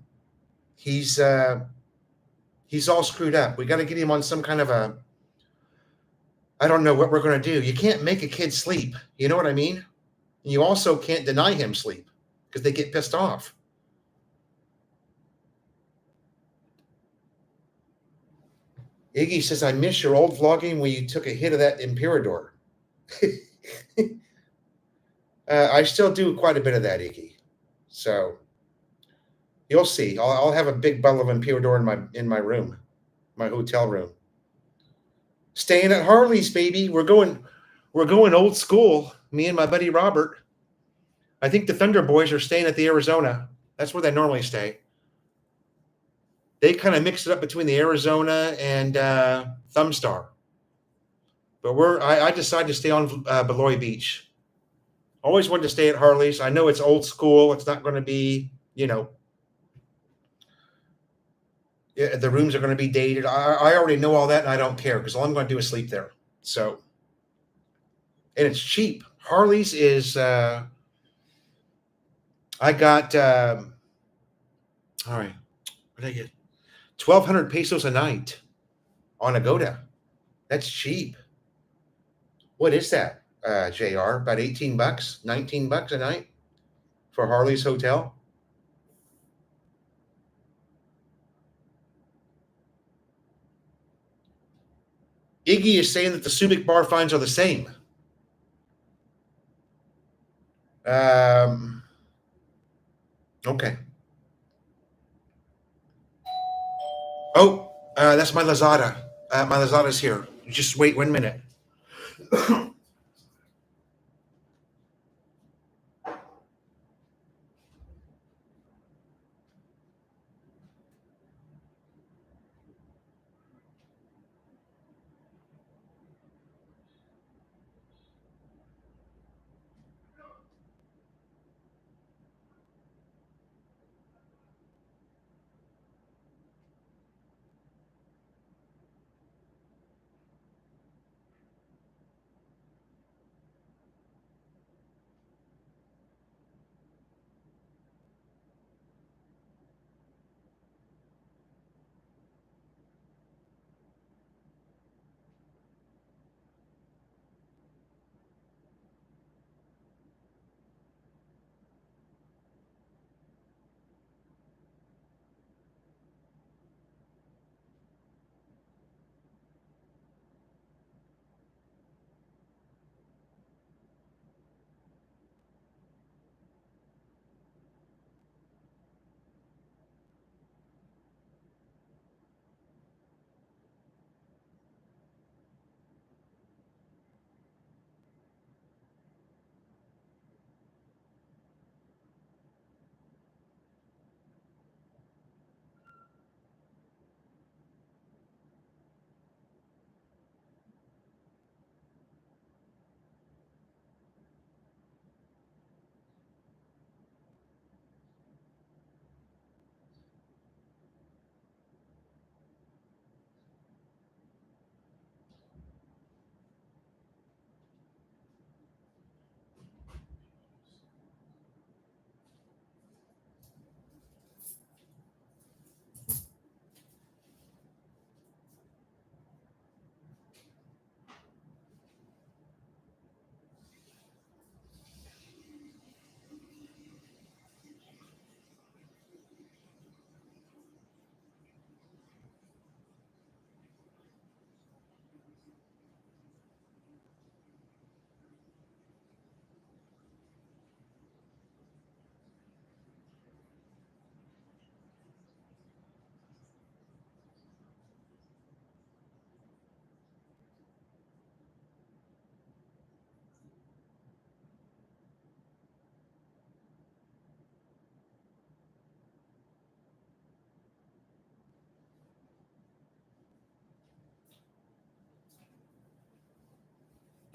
He's all screwed up. We got to get him on some kind of I don't know what we're going to do. You can't make a kid sleep. You know what I mean? And you also can't deny him sleep because they get pissed off. Iggy says, I miss your old vlogging when you took a hit of that Imperador. I still do quite a bit of that, Iggy. So you'll see. I'll have a big bottle of Imperador in my room, my hotel room. Staying at Harley's, baby. We're going old school. Me and my buddy Robert. I think the Thunder Boys are staying at the Arizona. That's where they normally stay. They kind of mix it up between the Arizona and Thumbstar. But I decided to stay on Beloit Beach. Always wanted to stay at Harley's. I know it's old school. It's not going to be, the rooms are going to be dated. I already know all that, and I don't care because all I'm going to do is sleep there. So, and it's cheap. Harley's is, I got, all right, what did I get? 1,200 pesos a night on Agoda. That's cheap. What is that, JR? About $18, $19 a night for Harley's hotel? Iggy is saying that the Subic bar fines are the same. Okay. Oh, that's my Lazada. My Lazada's here. Just wait 1 minute.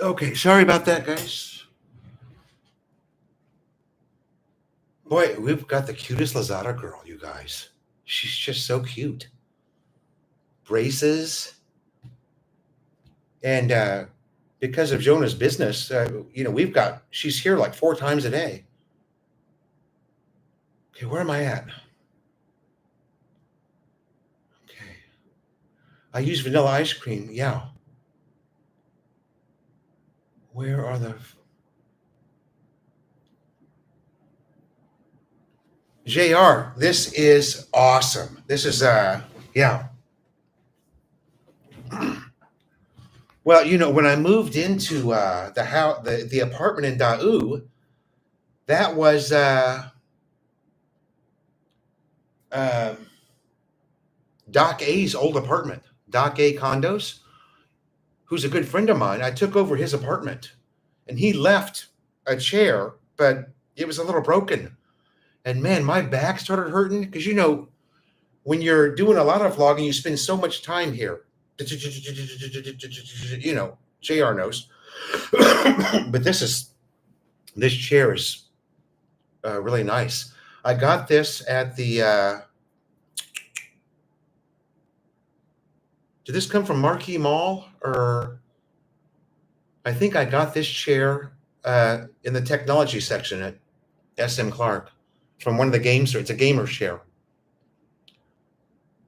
Okay, sorry about that, guys. Boy, we've got the cutest Lazada girl, you guys. She's just so cute. Braces. And because of Jonah's business, she's here like 4 times a day. Okay, where am I at? Okay. I use vanilla ice cream. Yeah. Where are the JR? This is awesome. This is yeah. Well, when I moved into the house, the apartment in Da'u, that was uh, Doc A's old apartment. Doc A Condos, who's a good friend of mine. I took over his apartment, and he left a chair, but it was a little broken. And man, my back started hurting because when you're doing a lot of vlogging, you spend so much time here. JR knows. But this chair is really nice. I got this at the did this come from Marquee Mall, or I think I got this chair in the technology section at SM Clark from one of the game stores. It's a gamer chair.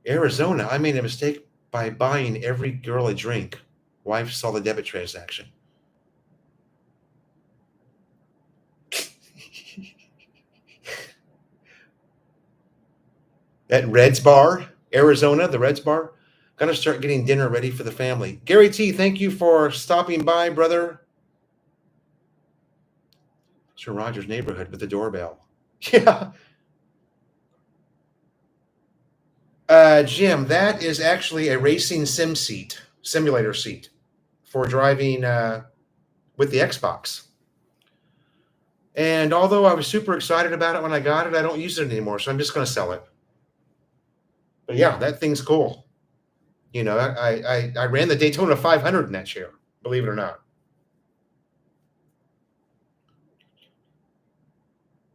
Arizona, I made a mistake by buying every girl a drink. Wife saw the debit transaction. At Red's Bar, Arizona, the Red's Bar. Gotta start getting dinner ready for the family. Gary T, thank you for stopping by, brother. Sir Rogers' neighborhood with the doorbell. Yeah. Jim, that is actually a racing simulator seat for driving with the Xbox. And although I was super excited about it when I got it, I don't use it anymore, so I'm just going to sell it. But yeah, that thing's cool. I ran the Daytona 500 in that chair, believe it or not.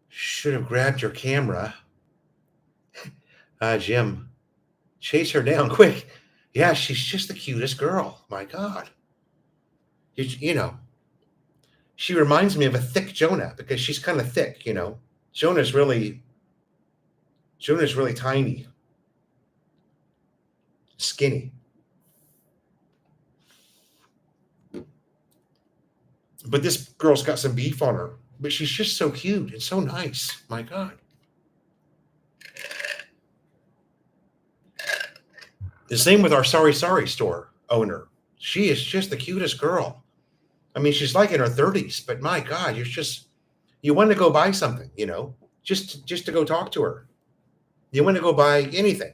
Should have grabbed your camera. Jim, chase her down quick. Yeah, she's just the cutest girl. My God. She reminds me of a thick Jonah because she's kind of thick, Jonah's really tiny. Skinny. But this girl's got some beef on her. But she's just so cute and so nice. My God. The same with our Sorry store owner. She is just the cutest girl. I mean, she's like in her 30s, but my God, you want to go buy something, just to go talk to her. You want to go buy anything.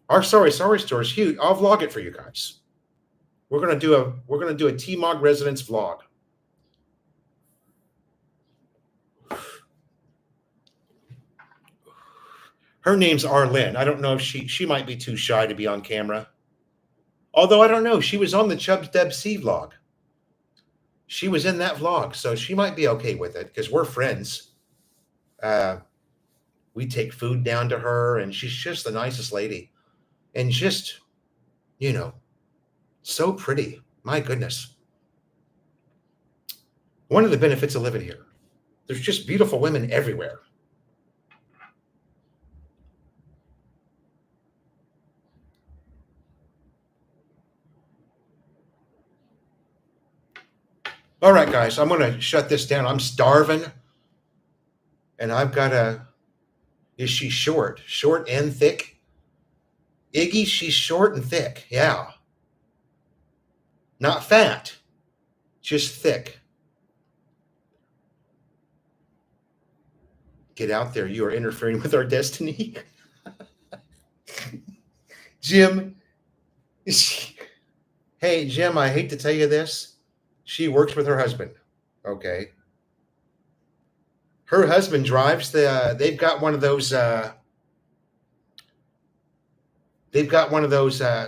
Our Sorry store is huge. I'll vlog it for you guys. We're gonna do a T-Mog residence vlog. Her name's Arlene. I don't know if she might be too shy to be on camera. Although I don't know, she was on the Chubbs Deb C vlog. She was in that vlog, so she might be okay with it because we're friends. We take food down to her, and she's just the nicest lady. And just, so pretty. My goodness. One of the benefits of living here, there's just beautiful women everywhere. All right, guys, I'm going to shut this down. I'm starving. And I've got is she short? Short and thick? Iggy, she's short and thick. Yeah. Not fat, just thick. Get out there. You are interfering with our destiny. Jim. Hey, Jim, I hate to tell you this. She works with her husband. Okay. Her husband drives they've got one of those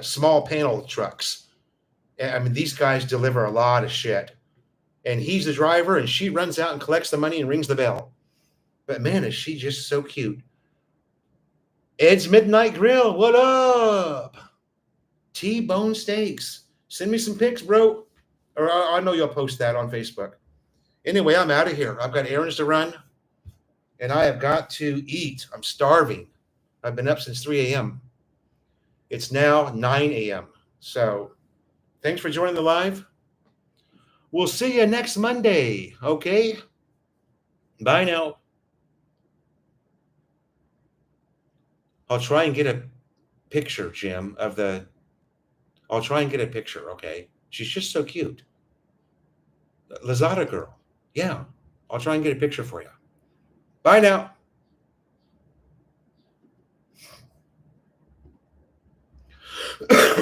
small panel trucks. I mean, these guys deliver a lot of shit. And he's the driver, and she runs out and collects the money and rings the bell. But man, is she just so cute. Ed's Midnight Grill, what up? T-bone steaks. Send me some pics, bro. Or I know you'll post that on Facebook. Anyway, I'm out of here. I've got errands to run, and I have got to eat. I'm starving. I've been up since 3 a.m. It's now 9 a.m. So thanks for joining the live. We'll see you next Monday, okay? Bye now. I'll try and get a picture, Jim, of the... I'll try and get a picture, okay? She's just so cute. Lazada girl. Yeah, I'll try and get a picture for you. Bye now.